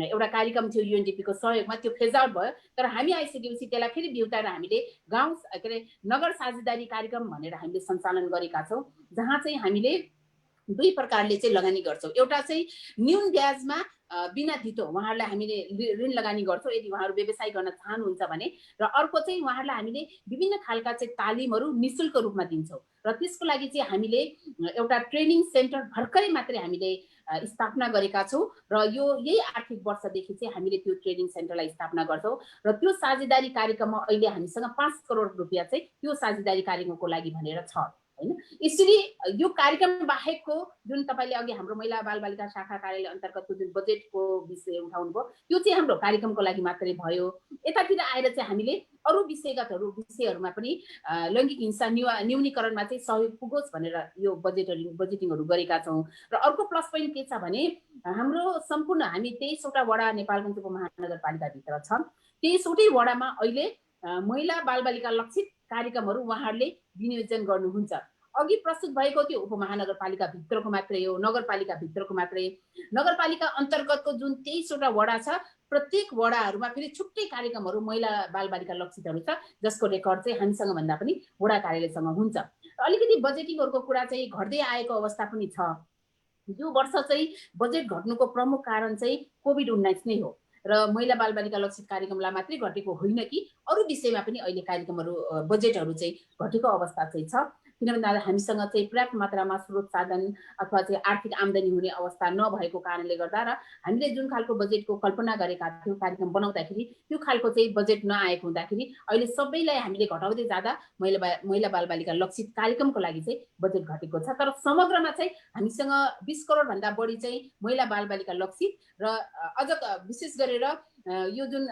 S3: एउटा कार्यक्रम थियो UNDP को सहयोगमा, त्यो फेज आउट भयो। तर हामी आइसकेपछि त्यसलाई फेरि बिउताएर हामीले गाउँ के अरे नगर साझेदारी कार्यक्रम भनेर हामीले सञ्चालन गरेका छौँ, जहाँ चाहिँ हामीले दुई प्रकारले चाहिँ लगानी गर्छौँ। एउटा चाहिँ न्यून ब्याजमा बिना धितो उहाँहरूलाई हामीले ऋण लगानी गर्छौँ यदि उहाँहरू व्यवसाय गर्न चाहनुहुन्छ भने, र अर्को चाहिँ उहाँहरूलाई हामीले विभिन्न खालका चाहिँ तालिमहरू निशुल्क रूपमा दिन्छौँ। र त्यसको लागि चाहिँ हामीले एउटा ट्रेनिङ सेन्टर भर्खरै मात्रै हामीले स्थापना गरेका छौँ र यही आर्थिक वर्षदेखि चाहिँ हामीले त्यो ट्रेनिङ सेन्टरलाई स्थापना गर्छौँ। र त्यो साझेदारी कार्यक्रममा अहिले हामीसँग 5 करोड रुपियाँ चाहिँ त्यो साझेदारी कार्यक्रमको लागि भनेर छ हैन। यसरी यो कार्यक्रम बाहेकको जुन तपाईले अघि हाम्रो महिला बालबालिका शाखा कार्यालय अन्तर्गतको जुन बजेटको विषय उठाउनु भयो, त्यो चाहिँ हाम्रो कार्यक्रमको लागि मात्रै भयो। यतातिर आएर चाहिँ हामीले अरू विषयहरूमा पनि लैङ्गिक हिंसा न्यूनीकरणमा चाहिँ सहयोग पुगोस् भनेर यो बजेटिङहरू गरेका छौँ। र अर्को प्लस पोइन्ट के छ भने हाम्रो सम्पूर्ण हामी 23 वटा वडा नेपालगञ्ज उपमहानगरपालिकाभित्र छन्। 23 वटै वडामा अहिले महिला बालबालिका लक्षित कार्यक्रमहरू उहाँहरूले विनियोजन गर्नुहुन्छ। अघि प्रस्तुत भएको त्यो उपमहानगरपालिका भित्रको मात्रै हो, नगरपालिका भित्रको मात्रै। नगरपालिका अन्तर्गतको जुन 23 वटा वडा छ, प्रत्येक वडाहरूमा फेरि छुट्टै कार्यक्रमहरू महिला बालबालिका लक्षितहरू छ, जसको रेकर्ड चाहिँ हामीसँग भन्दा पनि वडा कार्यालयसँग हुन्छ। अलिकति बजेटिङहरूको कुरा चाहिँ घट्दै आएको अवस्था पनि छ। यो वर्ष चाहिँ बजेट घट्नुको प्रमुख कारण चाहिँ कोभिड-19 नै हो। र महिला बालबालिका लक्षित कार्यक्रमलाई मात्रै घटेको होइन कि अरू विषयमा पनि अहिले कार्यक्रमहरू बजेटहरू चाहिँ घटेको अवस्था चाहिँ छ। किनभने हामीसँग चाहिँ पर्याप्त मात्रामा स्रोत साधन अथवा चाहिँ आर्थिक आम्दानी हुने अवस्था नभएको कारणले गर्दा र हामीले जुन खालको बजेटको कल्पना गरेका थियौँ कार्यक्रम बनाउँदाखेरि त्यो खालको चाहिँ बजेट नआएको हुँदाखेरि अहिले सबैलाई हामीले घटाउँदै जाँदा महिला बालबालिका लक्षित कार्यक्रमको लागि चाहिँ बजेट घटेको छ। तर समग्रमा चाहिँ हामीसँग 20 करोड भन्दा बढी चाहिँ महिला बालबालिका लक्षित र अझ विशेष गरेर यो जुन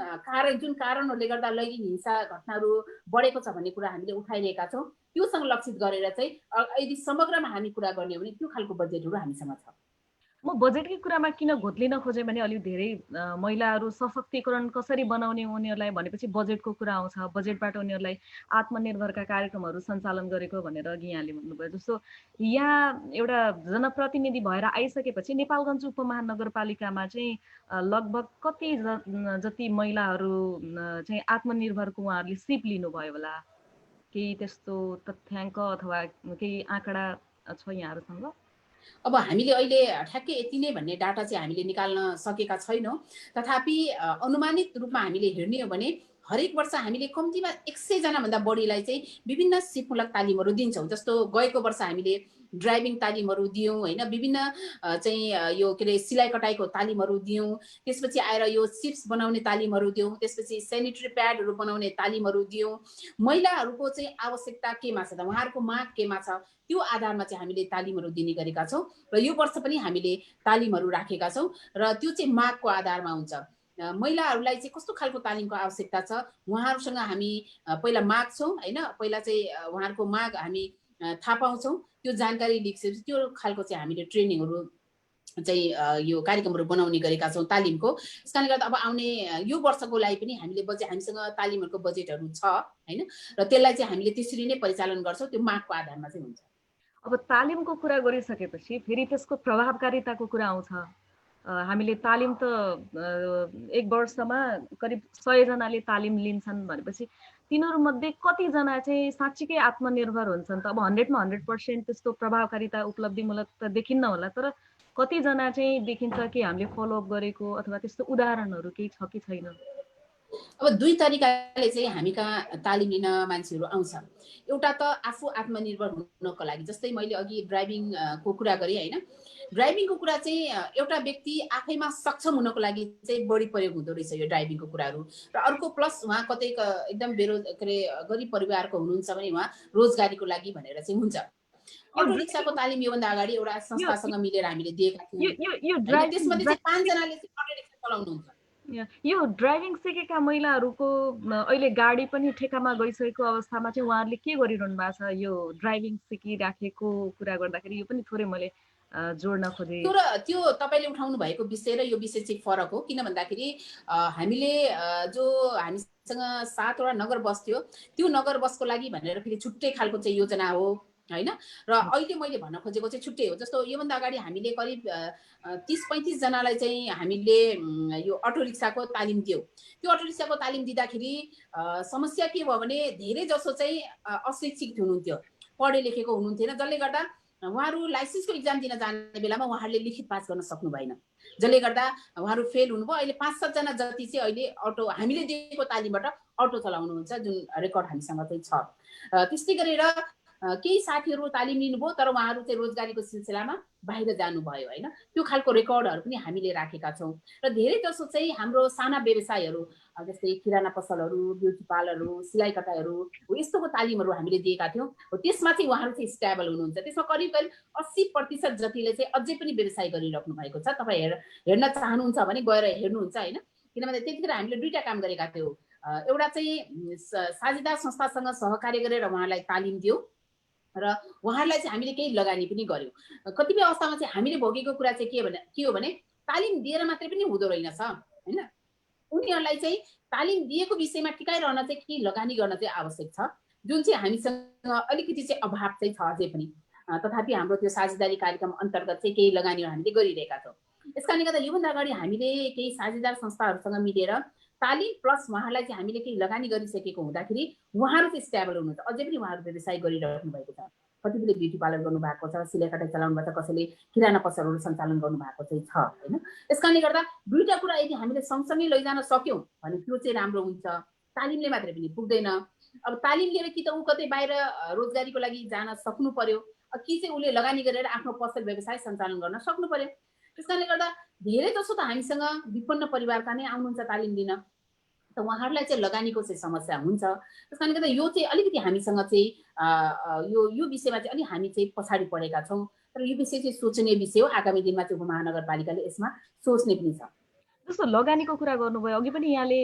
S3: कारणहरूले गर्दा लैङ्गिक हिंसा घटनाहरू बढेको छ भन्ने कुरा हामीले उठाइरहेका छौँ, त्योसँग लक्षित गरेर चाहिँ यदि समग्रमा हामी कुरा गर्ने हो भने त्यो खालको बजेटहरू हामीसँग छ।
S2: म बजेटकै कुरामा किन घोत्लिन खोजेँ भने अलिक धेरै महिलाहरू सशक्तिकरण कसरी बनाउने उनीहरूलाई भनेपछि बजेटको कुरा आउँछ। बजेटबाट उनीहरूलाई आत्मनिर्भरका कार्यक्रमहरू सञ्चालन गरेको भनेर अघि यहाँले भन्नुभयो। जस्तो यहाँ एउटा जनप्रतिनिधि भएर आइसकेपछि नेपालगञ्ज उपमहानगरपालिकामा चाहिँ लगभग कति जति महिलाहरू चाहिँ आत्मनिर्भरको उहाँहरूले सिप लिनुभयो होला? केही त्यस्तो तथ्याङ्क अथवा केही आँकडा छ यहाँहरूसँग?
S3: अब हामीले अहिले ठ्याक्कै यति नै भन्ने डाटा चाहिँ हामीले निकाल्न सकेका छैनौँ। तथापि अनुमानित रूपमा हामीले हेर्ने हो भने हरेक वर्ष हामीले कम्तीमा 100 जना भन्दा बढीलाई चाहिँ विभिन्न सिपमूलक तालिमहरू दिन्छौँ। जस्तो गएको वर्ष हामीले ड्राइभिङ तालिमहरू दियौँ हैन, विभिन्न चाहिँ यो के अरे सिलाइ कटाइको तालिमहरू दियौँ। त्यसपछि आएर यो चिप्स बनाउने तालिमहरू दियौँ। त्यसपछि सेनिटरी प्याडहरू बनाउने तालिमहरू दियौँ। महिलाहरूको चाहिँ आवश्यकता केमा छ त, उहाँहरूको माग केमा छ, त्यो आधारमा चाहिँ हामीले तालिमहरू दिने गरेका छौँ। र यो वर्ष पनि हामीले तालिमहरू राखेका छौँ र त्यो चाहिँ मागको आधारमा हुन्छ। महिलाहरूलाई चाहिँ कस्तो खालको तालिमको आवश्यकता छ उहाँहरूसँग हामी पहिला माग्छौँ हैन, पहिला चाहिँ उहाँहरूको माग हामी थाहा पाउँछौँ। त्यो जानकारी लिइसकेपछि त्यो खालको चाहिँ हामीले ट्रेनिङहरू चाहिँ यो कार्यक्रमहरू बनाउने गरेका छौँ तालिमको। यसकारणले गर्दा अब आउने यो वर्षको लागि पनि हामीसँग तालिमहरूको बजेटहरू छ हैन, र त्यसलाई चाहिँ हामीले त्यसरी नै परिचालन गर्छौँ। त्यो मागको आधारमा चाहिँ हुन्छ।
S2: अब तालिमको कुरा गरिसकेपछि फेरि त्यसको प्रभावकारिताको कुरा आउँछ। हामीले तालिम त 1 वर्षमा करिब 100 जनाले तालिम लिन्छन् भनेपछि तिनीहरूमध्ये कतिजना चाहिँ साँच्चीकै आत्मनिर्भर हुन्छन् त? अब 100 मा 100% त्यस्तो प्रभावकारिता उपलब्धिमूलक त देखिन्न होला, तर कतिजना चाहिँ देखिन्छ कि हामीले फलोअप गरेको अथवा त्यस्तो उदाहरणहरू केही छ कि छैन?
S3: अब दुई तरिकाले चाहिँ हामी कहाँ तालिम लिन मान्छेहरू आउँछ। एउटा त आफू आत्मनिर्भर हुनको लागि, जस्तै मैले अघि ड्राइभिङको कुरा गरेँ हैन, ड्राइभिङको कुरा चाहिँ एउटा व्यक्ति आफैमा सक्षम हुनको लागि चाहिँ बढी प्रयोग हुँदो रहेछ यो ड्राइभिङको कुराहरू। र अर्को प्लस उहाँ कतै एकदम गरिब परिवारको हुनुहुन्छ भने उहाँ रोजगारीको लागि भनेर चाहिँ हुन्छ। अटो रिक्साको तालिम योभन्दा अगाडि एउटा संस्थासँग मिलेर हामीले दिएका थियौँ। त्यसमध्ये चाहिँ 5 जनाले चाहिँ अटो रिक्सा चलाउनुहुन्छ।
S2: यो ड्राइभिङ सिकेका महिलाहरूको अहिले गाडी पनि ठेकामा गइसकेको अवस्थामा चाहिँ उहाँहरूले के गरिरहनु भएको छ? यो ड्राइभिङ सिकिराखेको कुरा गर्दाखेरि यो पनि थोरै मैले जोड्न खोजेँ।
S3: त्यो तपाईँले उठाउनु भएको विषय र यो विषय चाहिँ फरक हो। किन भन्दाखेरि हामीले जो हामीसँग 7 वटा नगर बस थियो, त्यो नगर बसको लागि भनेर फेरि छुट्टै खालको चाहिँ योजना हो हैन। र अहिले मैले भन्न खोजेको चाहिँ छुट्टै हो। जस्तो योभन्दा अगाडि हामीले करिब 30-35 जनालाई चाहिँ हामीले यो अटो रिक्साको तालिम दियौँ। त्यो अटो रिक्साको तालिम दिँदाखेरि समस्या के भयो भने धेरै जसो चाहिँ अशिक्षित हुनुहुन्थ्यो, पढे लेखेको हुनुहुन्थेन, जसले गर्दा उहाँहरू लाइसेन्सको इक्जाम दिन जाने बेलामा उहाँहरूले लिखित पास गर्न सक्नु भएन, जसले गर्दा उहाँहरू फेल हुनुभयो। अहिले 5-7 जना जति चाहिँ अहिले अटो हामीले दिएको तालिमबाट अटो चलाउनुहुन्छ, जुन रेकर्ड हामीसँग चाहिँ छ। त्यस्तै गरेर केही साथीहरू तालिम लिनुभयो तर उहाँहरू चाहिँ रोजगारीको सिलसिलामा बाहिर जानुभयो हैन। त्यो खालको रेकर्डहरू पनि हामीले राखेका छौँ। र धेरै जसो चाहिँ हाम्रो साना व्यवसायहरू जस्तै किराना पसलहरू, ब्युटी पार्लरहरू, सिलाइ कटाइहरू यस्तोको तालिमहरू हामीले दिएका थियौँ। त्यसमा चाहिँ उहाँहरू चाहिँ स्टेबल हुनुहुन्छ। त्यसमा करिब 80% जतिले चाहिँ अझै पनि व्यवसाय गरिराख्नु भएको छ। तपाईँ हेर्न चाहनुहुन्छ भने गएर हेर्नुहुन्छ हैन। किनभने त्यतिखेर हामीले 2टा काम गरेका थियौँ। एउटा चाहिँ साझेदार संस्थासँग सहकार्य गरेर उहाँलाई तालिम दियौँ र उहाँहरूलाई चाहिँ हामीले केही लगानी पनि गर्यौँ। कतिपय अवस्थामा चाहिँ हामीले भोगेको कुरा चाहिँ के हो भने तालिम दिएर मात्रै पनि हुँदो रहेनछ हैन। उनीहरूलाई चाहिँ तालिम दिएको विषयमा टिकाइरहन चाहिँ केही लगानी गर्न चाहिँ आवश्यक छ, जुन चाहिँ हामीसँग अलिकति चाहिँ अभाव चाहिँ छ अझै पनि। तथापि हाम्रो त्यो साझेदारी कार्यक्रम अन्तर्गत चाहिँ केही लगानीहरू हामीले गरिरहेका छौँ। यस कारणले गर्दा योभन्दा अगाडि हामीले केही साझेदार संस्थाहरूसँग मिलेर तालिम प्लस उहाँहरूलाई चाहिँ हामीले केही लगानी गरिसकेको हुँदाखेरि उहाँहरू चाहिँ स्टेबल हुनुहुन्छ। अझै पनि उहाँहरू व्यवसाय गरिराख्नु भएको छ। कतिपयले ब्युटी पार्लर गर्नुभएको छ, सिलाइ कटाइ चलाउनु भएको छ, कसैले किराना पसलहरू सञ्चालन गर्नुभएको चाहिँ छ हैन। यस कारणले गर्दा 2टा कुरा यदि हामीले सँगसँगै लैजान सक्यौँ भने त्यो चाहिँ राम्रो हुन्छ। तालिमले मात्रै पनि पुग्दैन। अब तालिम लिएर कि त ऊ कतै बाहिर रोजगारीको लागि जान सक्नु पर्यो, कि चाहिँ उसले लगानी गरेर आफ्नो पसल व्यवसाय सञ्चालन गर्न सक्नु पर्यो। त्यस कारणले गर्दा धेरै जसो त हामीसँग विपन्न परिवारका नै आउनुहुन्छ तालिम लिन, त उहाँहरूलाई चाहिँ लगानीको चाहिँ समस्या हुन्छ। त्यस कारणले गर्दा यो चाहिँ अलिकति हामीसँग चाहिँ यो विषयमा चाहिँ अलि हामी चाहिँ पछाडि परेका छौँ। तर यो विषय चाहिँ सोच्ने विषय हो। आगामी दिनमा चाहिँ उपमहानगरपालिकाले यसमा सोच्ने पनि छ।
S2: जस्तो लगानीको कुरा गर्नुभयो, अघि पनि यहाँले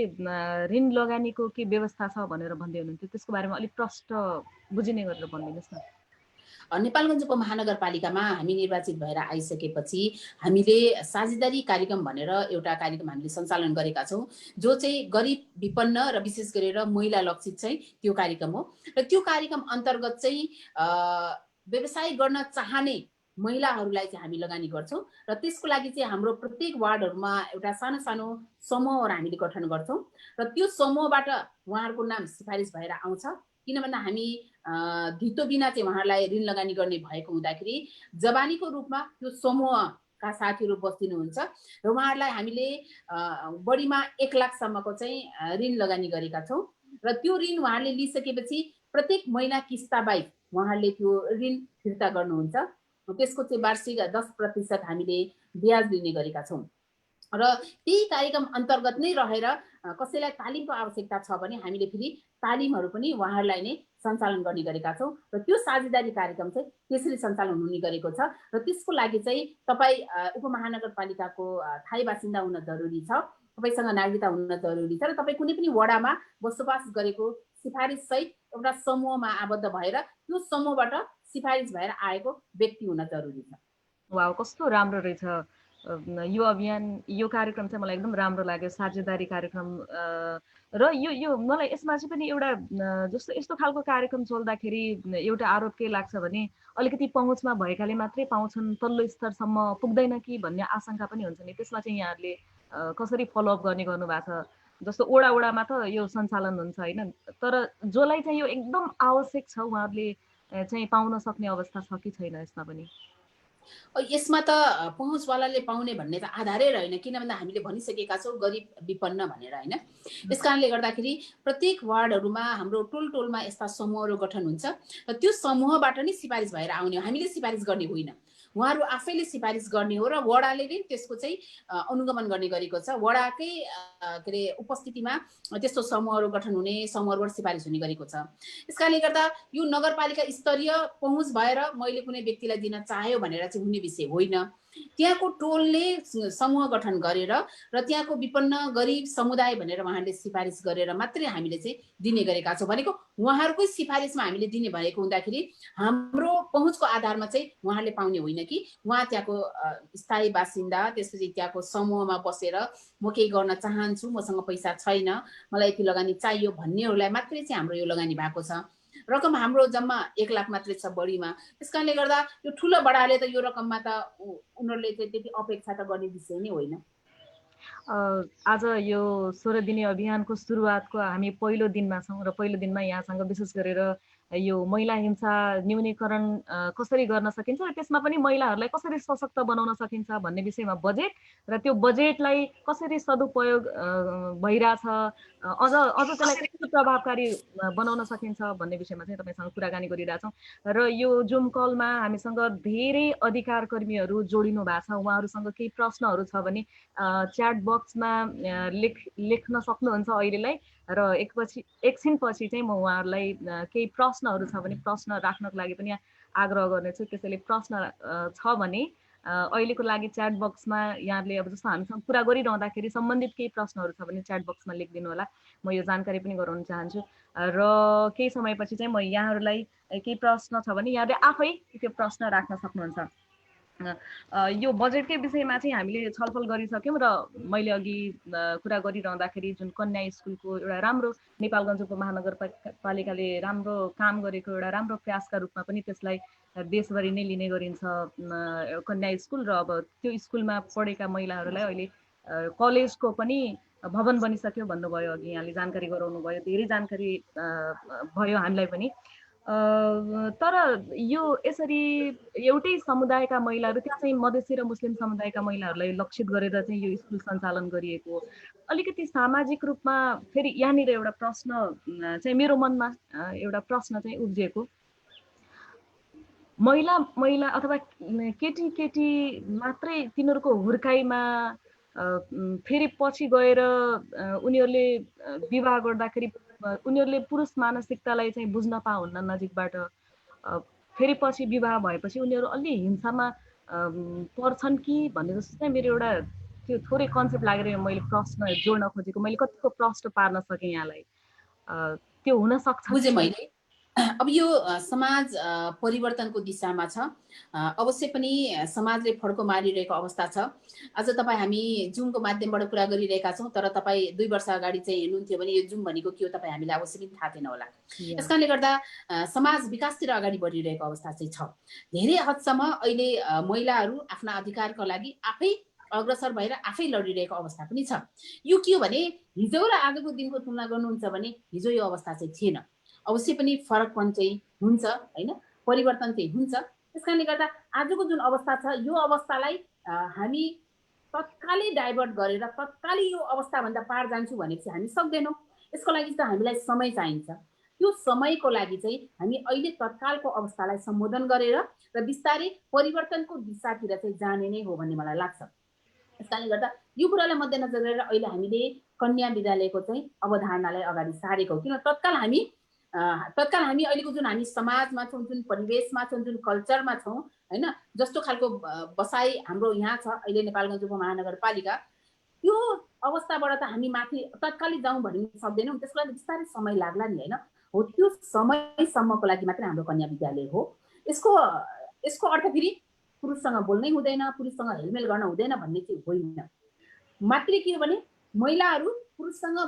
S2: ऋण लगानीको के व्यवस्था छ भनेर भन्दै हुनुहुन्थ्यो, त्यसको बारेमा अलिक प्रष्ट बुझिने गरेर भनिदिनुहोस् न।
S3: नेपालगञ्ज उपमहानगरपालिकामा हामी निर्वाचित भएर आइसकेपछि हामीले साझेदारी कार्यक्रम भनेर एउटा कार्यक्रम हामीले सञ्चालन गरेका छौँ, जो चाहिँ गरिब विपन्न र विशेष गरेर महिला लक्षित चाहिँ त्यो कार्यक्रम हो। र त्यो कार्यक्रम अन्तर्गत चाहिँ व्यवसाय गर्न चाहने महिलाहरूलाई चाहिँ हामी लगानी गर्छौँ। र त्यसको लागि चाहिँ हाम्रो प्रत्येक वार्डहरूमा एउटा सानो सानो समूहहरू हामीले गठन गर्छौँ र त्यो समूहबाट उहाँहरूको नाम सिफारिस भएर आउँछ। किन भन्दा हामी धितो बिना चाहिँ उहाँहरूलाई ऋण लगानी गर्ने भएको हुँदाखेरि जवानीको रूपमा त्यो समूहका साथीहरू बस्दिनुहुन्छ र उहाँहरूलाई हामीले बढीमा 1 लाखसम्मको चाहिँ ऋण लगानी गरेका छौँ। र त्यो ऋण उहाँहरूले लिइसकेपछि प्रत्येक महिना किस्ता बाहेक उहाँहरूले त्यो ऋण फिर्ता गर्नुहुन्छ। त्यसको चाहिँ वार्षिक 10% हामीले ब्याज दिने गरेका छौँ। र त्यही कार्यक्रम अन्तर्गत नै रहेर कसैलाई तालिमको आवश्यकता छ भने हामीले फेरि तालिमहरू पनि उहाँहरूलाई नै सञ्चालन गर्ने गरेका छौँ। र त्यो साझेदारी कार्यक्रम चाहिँ त्यसरी सञ्चालन हुने गरेको छ। र त्यसको लागि चाहिँ तपाईँ उपमहानगरपालिकाको थाई बासिन्दा हुन जरुरी छ, तपाईँसँग नागरिकता हुन जरुरी छ, र तपाईँ कुनै पनि वडामा बसोबास गरेको सिफारिससहित एउटा समूहमा आबद्ध भएर त्यो समूहबाट सिफारिस भएर आएको व्यक्ति हुन जरुरी छ।
S2: वाउ, कस्तो राम्रो रहेछ यो अभियान, यो कार्यक्रम चाहिँ मलाई एकदम राम्रो लाग्यो, साझेदारी कार्यक्रम। र यो मलाई यसमा चाहिँ पनि एउटा जस्तो यस्तो खालको कार्यक्रम चल्दाखेरि एउटा आरोप के लाग्छ भने अलिकति पहुँचमा भएकाले मात्रै पाउँछन्, तल्लो स्तरसम्म पुग्दैन कि भन्ने आशंका पनि हुन्छ नि। त्यसमा चाहिँ यहाँहरूले कसरी फलोअप गर्ने गर्नु भएको छ? जस्तो ओडामा त यो सञ्चालन हुन्छ हैन, तर जसलाई चाहिँ यो एकदम आवश्यक छ उहाँहरूले चाहिँ पाउन सक्ने अवस्था छ कि छैन यसमा पनि?
S3: यसमा त पहुँचवालाले पाउने भन्ने त आधारै रहेन। किन भन्दा हामीले भनिसकेका छौँ गरिब विपन्न भनेर हैन। यस कारणले गर्दाखेरि प्रत्येक वार्डहरूमा हाम्रो टोलमा यस्ता समूहहरू गठन हुन्छ र त्यो समूहबाट नै सिफारिस भएर आउने हो। हामीले सिफारिस गर्ने होइन, उहाँहरू आफैले सिफारिस गर्ने हो र वडाले नै त्यसको चाहिँ अनुगमन गर्ने गरेको छ। वडाकै के अरे उपस्थितिमा त्यस्तो समूहहरू गठन हुने, समूहबाट सिफारिस हुने गरेको छ। यस कारणले गर्दा यो नगरपालिका स्तरीय पहुँच भएर मैले कुनै व्यक्तिलाई दिन चाह्यो भनेर चाहिँ हुने विषय होइन। त्यहाँको टोलले समूह गठन गरेर र त्यहाँको विपन्न गरिब समुदाय भनेर उहाँले सिफारिस गरेर मात्रै हामीले चाहिँ दिने गरेका छौँ। भनेको उहाँहरूकै सिफारिसमा हामीले दिने भएको हुँदाखेरि हाम्रो पहुँचको आधारमा चाहिँ उहाँले पाउने होइन कि उहाँ त्यहाँको स्थायी बासिन्दा, त्यसपछि त्यहाँको समूहमा बसेर म केही गर्न चाहन्छु, मसँग पैसा छैन, मलाई यति लगानी चाहियो भन्नेहरूलाई मात्रै चाहिँ हाम्रो यो लगानी भएको छ। रकम हाम्रो जम्मा 1 लाख मात्रै छ बढीमा। त्यस कारणले गर्दा यो ठुलो बडाले त यो रकममा त उनीहरूले चाहिँ त्यति अपेक्षा त गर्ने विषय नै होइन।
S2: आज यो 16 दिने अभियानको सुरुवातको हामी पहिलो दिनमा छौँ र पहिलो दिनमा यहाँसँग विशेष गरेर यो महिला हिंसा न्यूनीकरण कसरी गर्न सकिन्छ र त्यसमा पनि महिलाहरूलाई कसरी सशक्त बनाउन सकिन्छ भन्ने विषयमा बजेट र त्यो बजेटलाई कसरी सदुपयोग भइरहेछ, अझ त्यसलाई कसरी प्रभावकारी बनाउन सकिन्छ भन्ने विषयमा चाहिँ तपाईँसँग कुराकानी गरिरहेछौँ। र यो जुम कलमा हामीसँग धेरै अधिकार कर्मीहरू जोडिनु भएको छ। उहाँहरूसँग केही प्रश्नहरू छ भने च्याट बक्समा लेख्न सक्नुहुन्छ अहिलेलाई, र एकछिनपछि चाहिँ म उहाँहरूलाई केही प्रश्नहरू छ भने प्रश्न राख्नको लागि पनि आग्रह गर्नेछु। त्यसैले प्रश्न छ भने अहिलेको लागि च्याट बक्समा यहाँले अब जस्तो हामीसँग कुरा गरिरहँदाखेरि सम्बन्धित केही प्रश्नहरू छ भने च्याट बक्समा लेखिदिनु होला, म यो जानकारी पनि गराउन चाहन्छु। र केही समयपछि चाहिँ म यहाँहरूलाई केही प्रश्न छ भने यहाँले आफै त्यो प्रश्न राख्न सक्नुहुन्छ। यो बजेटकै विषयमा चाहिँ हामीले छलफल गरिसक्यौँ र मैले अघि कुरा गरिरहँदाखेरि जुन कन्या स्कुलको एउटा राम्रो नेपालगञ्ज उपमहानगरपालिकाले राम्रो काम गरेको एउटा राम्रो प्रयासका रूपमा पनि त्यसलाई देशभरि नै लिने गरिन्छ कन्या स्कुल। र अब त्यो स्कुलमा पढेका महिलाहरूलाई अहिले कलेजको पनि भवन बनिसक्यो भन्नुभयो, अघि यहाँले जानकारी गराउनु भयो, धेरै जानकारी भयो हामीलाई पनि। तर यो यसरी एउटै समुदायका महिलाहरू, त्यहाँ चाहिँ मधेसी र मुस्लिम समुदायका महिलाहरूलाई लक्षित गरेर चाहिँ यो स्कुल सञ्चालन गरिएको, अलिकति सामाजिक रूपमा फेरि यहाँनिर एउटा प्रश्न चाहिँ मेरो मनमा एउटा प्रश्न चाहिँ उब्जिएको, महिला अथवा केटी मात्रै तिनीहरूको हुर्काइमा फेरि पछि गएर उनीहरूले विवाह गर्दाखेरि उनीहरूले पुरुष मानसिकतालाई चाहिँ बुझ्न पाउन्न नजिकबाट, फेरि पछि विवाह भएपछि उनीहरू अलि हिंसामा पर्छन् कि भन्ने जस्तो चाहिँ मेरो एउटा त्यो थोरै कन्सेप्ट लागेर मैले प्रश्न जोड्न खोजेको। मैले कतिको प्रश्न पार्न सकेँ यहाँलाई, त्यो हुन सक्छ?
S3: बुझेँ मैले। अब यो समाज परिवर्तनको दिशामा छ, अवश्य पनि समाजले फड्को मारिरहेको अवस्था छ। आज तपाईँ हामी जुमको माध्यमबाट कुरा गरिरहेका छौँ, तर तपाईँ 2 वर्ष अगाडि चाहिँ हेर्नुहुन्थ्यो भने यो जुम भनेको के हो तपाईँ हामीलाई अवश्य पनि थाहा थिएन होला। यस कारणले गर्दा समाज विकासतिर अगाडि बढिरहेको अवस्था चाहिँ छ। धेरै हदसम्म अहिले महिलाहरू आफ्ना अधिकारको लागि आफै अग्रसर भएर आफै लडिरहेको अवस्था पनि छ। यो के हो भने हिजो र आजको दिनको तुलना गर्नुहुन्छ भने हिजो यो अवस्था चाहिँ थिएन। अवश्य पनि फरकपन चाहिँ हुन्छ हैन, परिवर्तन चाहिँ हुन्छ। त्यसकारणले गर्दा आजको जुन अवस्था छ यो अवस्थालाई हामी तत्कालै डाइभर्ट गरेर तत्कालै यो अवस्थाभन्दा पार जान्छु भनेपछि हामी सक्दैनौँ। यसको लागि त हामीलाई समय चाहिन्छ। त्यो समयको लागि चाहिँ हामी अहिले तत्कालको अवस्थालाई सम्बोधन गरेर र बिस्तारै परिवर्तनको दिशातिर चाहिँ जाने नै हो भन्ने मलाई लाग्छ। त्यसकारणले गर्दा यो कुरालाई मध्यनजर गरेर अहिले हामीले कन्या विद्यालयको चाहिँ अवधारणालाई अगाडि सारेको हो। किन तत्काल हामी अहिलेको जुन हामी समाजमा छौँ, जुन परिवेशमा छौँ, जुन कल्चरमा छौँ हैन, जस्तो खालको बसाइ हाम्रो यहाँ छ अहिले नेपालगञ्ज उपमहानगरपालिका, त्यो अवस्थाबाट त हामी माथि तत्कालै जाउँ भन्ने सक्दैनौँ। त्यसको लागि बिस्तारै समय लाग्ला नि हैन। हो त्यो समयसम्मको लागि मात्रै हाम्रो कन्या विद्यालय हो। यसको अर्थ फेरि पुरुषसँग बोल्नै हुँदैन, पुरुषसँग हेलमेल गर्न हुँदैन भन्ने चाहिँ होइन। मात्रै के हो भने महिलाहरू पुरुषसँग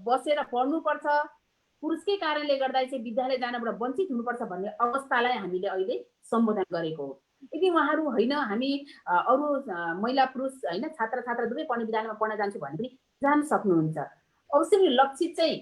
S3: बसेर पढ्नुपर्छ, पुरुषकै कारणले गर्दा चाहिँ विद्यालय जानबाट वञ्चित हुनुपर्छ भन्ने अवस्थालाई हामीले अहिले सम्बोधन गरेको हो। यदि उहाँहरू होइन हामी अरू महिला पुरुष होइन छात्र दुवै पढ्ने विद्यालयमा पढ्न जान्छु भने पनि जान सक्नुहुन्छ। अवश्य पनि लक्षित चाहिँ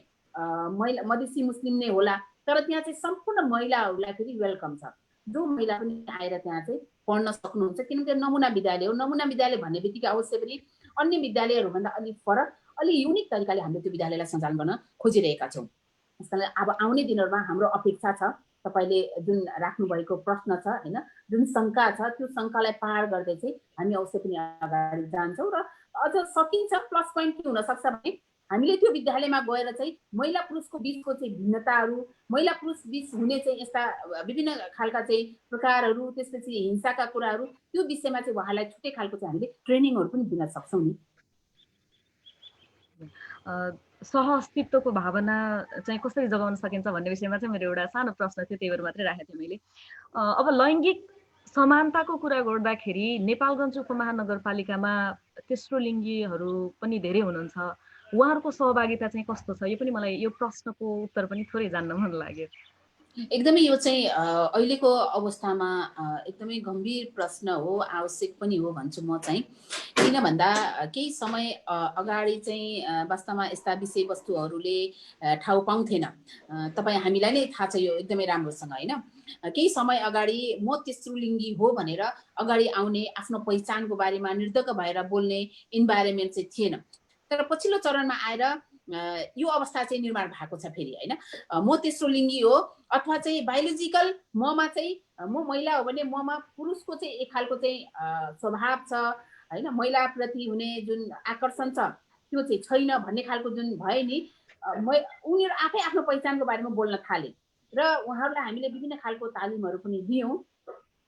S3: महिला मधेसी मुस्लिम नै होला, तर त्यहाँ चाहिँ सम्पूर्ण महिलाहरूलाई फेरि वेलकम छ। जो महिला पनि आएर त्यहाँ चाहिँ पढ्न सक्नुहुन्छ, किनकि नमुना विद्यालय हो। नमुना विद्यालय भन्ने बित्तिकै अवश्य पनि अन्य विद्यालयहरूभन्दा अलिक फरक, अलि युनिक तरिकाले हामीले त्यो विद्यालयलाई सञ्चालन गर्न खोजिरहेका छौँ। त्यसकारण अब आउने दिनहरूमा हाम्रो अपेक्षा छ तपाईँले जुन राख्नुभएको प्रश्न छ हैन, जुन शङ्का छ त्यो शङ्कालाई पार गर्दै चाहिँ हामी अवश्य पनि अगाडि जान्छौँ। र अझ सकिन्छ प्लस पोइन्ट के हुन सक्छ भने हामीले त्यो विद्यालयमा गएर चाहिँ महिला पुरुषको बिचको चाहिँ भिन्नताहरू, महिला पुरुष बिच हुने चाहिँ यस्ता विभिन्न खालका चाहिँ प्रकारहरू, त्यसपछि हिंसाका कुराहरू, त्यो विषयमा चाहिँ उहाँलाई छुट्टै खालको चाहिँ हामीले ट्रेनिङहरू पनि दिन सक्छौँ नि।
S2: सहअस्तित्वको भावना चाहिँ कसरी जगाउन सकिन्छ भन्ने विषयमा चाहिँ मेरो एउटा सानो प्रश्न थियो, त्यही भएर मात्रै राखेको थिएँ मैले। अब लैङ्गिक समानताको कुरा गर्दाखेरि नेपालगञ्ज उपमहानगरपालिकामा तेस्रो लिङ्गीहरू पनि धेरै हुनुहुन्छ, उहाँहरूको सहभागिता चाहिँ कस्तो छ? यो पनि मलाई, यो प्रश्नको उत्तर पनि थोरै जान्न मन लाग्यो।
S3: एकदमै यो चाहिँ अहिलेको अवस्थामा एकदमै गम्भीर प्रश्न हो, आवश्यक पनि हो भन्छु म चाहिँ। किन भन्दा केही समय अगाडि चाहिँ वास्तवमा यस्ता विषयवस्तुहरूले ठाउँ पाउँथेन। तपाईँ हामीलाई नै थाहा छ यो एकदमै राम्रोसँग, होइन? केही समय अगाडि म तेस्रो लिङ्गी हो भनेर अगाडि आउने, आफ्नो पहिचानको बारेमा निर्धक्क भएर बोल्ने इन्भाइरोमेन्ट चाहिँ थिएन। तर पछिल्लो चरणमा आएर यो अवस्था चाहिँ निर्माण भएको छ फेरि, होइन? म तेस्रो लिङ्गी हो, अथवा चाहिँ बायोलोजिकल ममा चाहिँ म महिला हो भने ममा पुरुषको चाहिँ एक खालको चाहिँ स्वभाव छ, होइन? महिलाप्रति हुने जुन आकर्षण छ त्यो चाहिँ छैन भन्ने खालको जुन भयो नि, उनीहरू आफै आफ्नो पहिचानको बारेमा बोल्न थाले र उहाँहरूलाई हामीले विभिन्न खालको तालिमहरू पनि दियौँ।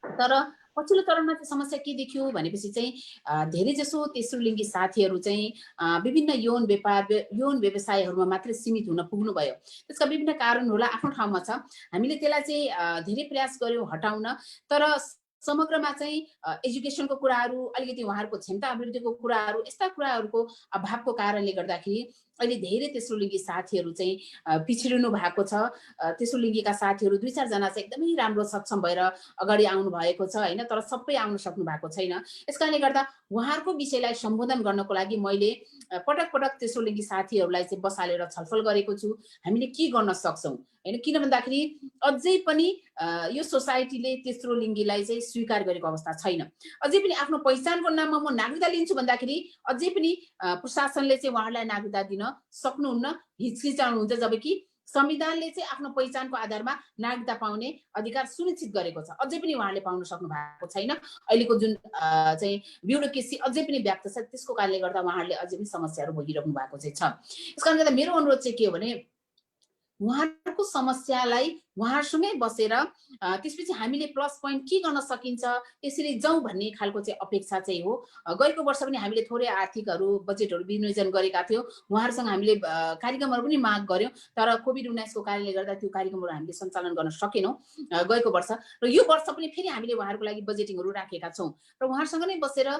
S3: तर पछिल्लो चरणमा चाहिँ समस्या के देखियो भनेपछि चाहिँ धेरै जसो तेस्रो लिङ्गी साथीहरू चाहिँ विभिन्न यौन व्यवसायहरूमा मात्रै सीमित हुन पुग्नुभयो। त्यसका विभिन्न कारण होला, आफ्नो ठाउँमा छ। हामीले त्यसलाई चाहिँ धेरै प्रयास गर्यौँ हटाउन, तर समग्रमा चाहिँ एजुकेसनको कुराहरू, अलिकति उहाँहरूको क्षमता अभिवृद्धिको कुराहरू, यस्ता कुराहरूको अभावको कारणले गर्दाखेरि अहिले धेरै तेस्रो लिङ्गी साथीहरू चाहिँ पिछडिनु भएको छ। तेस्रो लिङ्गीका साथीहरू 2-4 जना चाहिँ एकदमै राम्रो सक्षम भएर अगाडि आउनु भएको छ, होइन? तर सबै आउन सक्नु भएको छैन। यसकारणले गर्दा उहाँहरूको विषयलाई सम्बोधन गर्नको लागि मैले पटक पटक तेस्रो लिङ्गी साथीहरूलाई चाहिँ बसालेर छलफल गरेको छु। हामीले के गर्न सक्छौँ, होइन? किन भन्दाखेरि अझै पनि यो सोसाइटीले तेस्रो लिङ्गीलाई चाहिँ स्वीकार गरेको अवस्था छैन। अझै पनि आफ्नो पहिचानको नाममा म नागरिकता लिन्छु भन्दाखेरि अझै पनि प्रशासनले चाहिँ उहाँहरूलाई नागरिकता दिन सक्नुहुन्न, हिचकिचाउनुहुन्छ, जबकि संविधानले चाहिँ आफ्नो पहिचानको आधारमा नागरिकता पाउने अधिकार सुनिश्चित गरेको छ। अझै पनि उहाँले पाउन सक्नु भएको छैन। अहिलेको जुन चाहिँ ब्युरोक्रेसी अझै पनि व्याप्त छ, त्यसको कारणले गर्दा उहाँहरूले अझै पनि समस्याहरू भोगिरहनु भएको चाहिँ छ। यसकारणले गर्दा मेरो अनुरोध चाहिँ के हो भने उहाँहरूको समस्यालाई उहाँहरूसँगै बसेर त्यसपछि हामीले प्लस पोइन्ट के गर्न सकिन्छ, यसरी जाउँ भन्ने खालको चाहिँ अपेक्षा चाहिँ हो। गएको वर्ष पनि हामीले थोरै आर्थिकहरू, बजेटहरू विनियोजन गरेका थियौँ। उहाँहरूसँग हामीले कार्यक्रमहरू पनि माग गऱ्यौँ, तर कोभिड-19 को कारणले गर्दा त्यो कार्यक्रमहरू हामीले सञ्चालन गर्न सकेनौँ गएको वर्ष। र यो वर्ष पनि फेरि हामीले उहाँहरूको लागि बजेटिङहरू राखेका छौँ र उहाँहरूसँग नै बसेर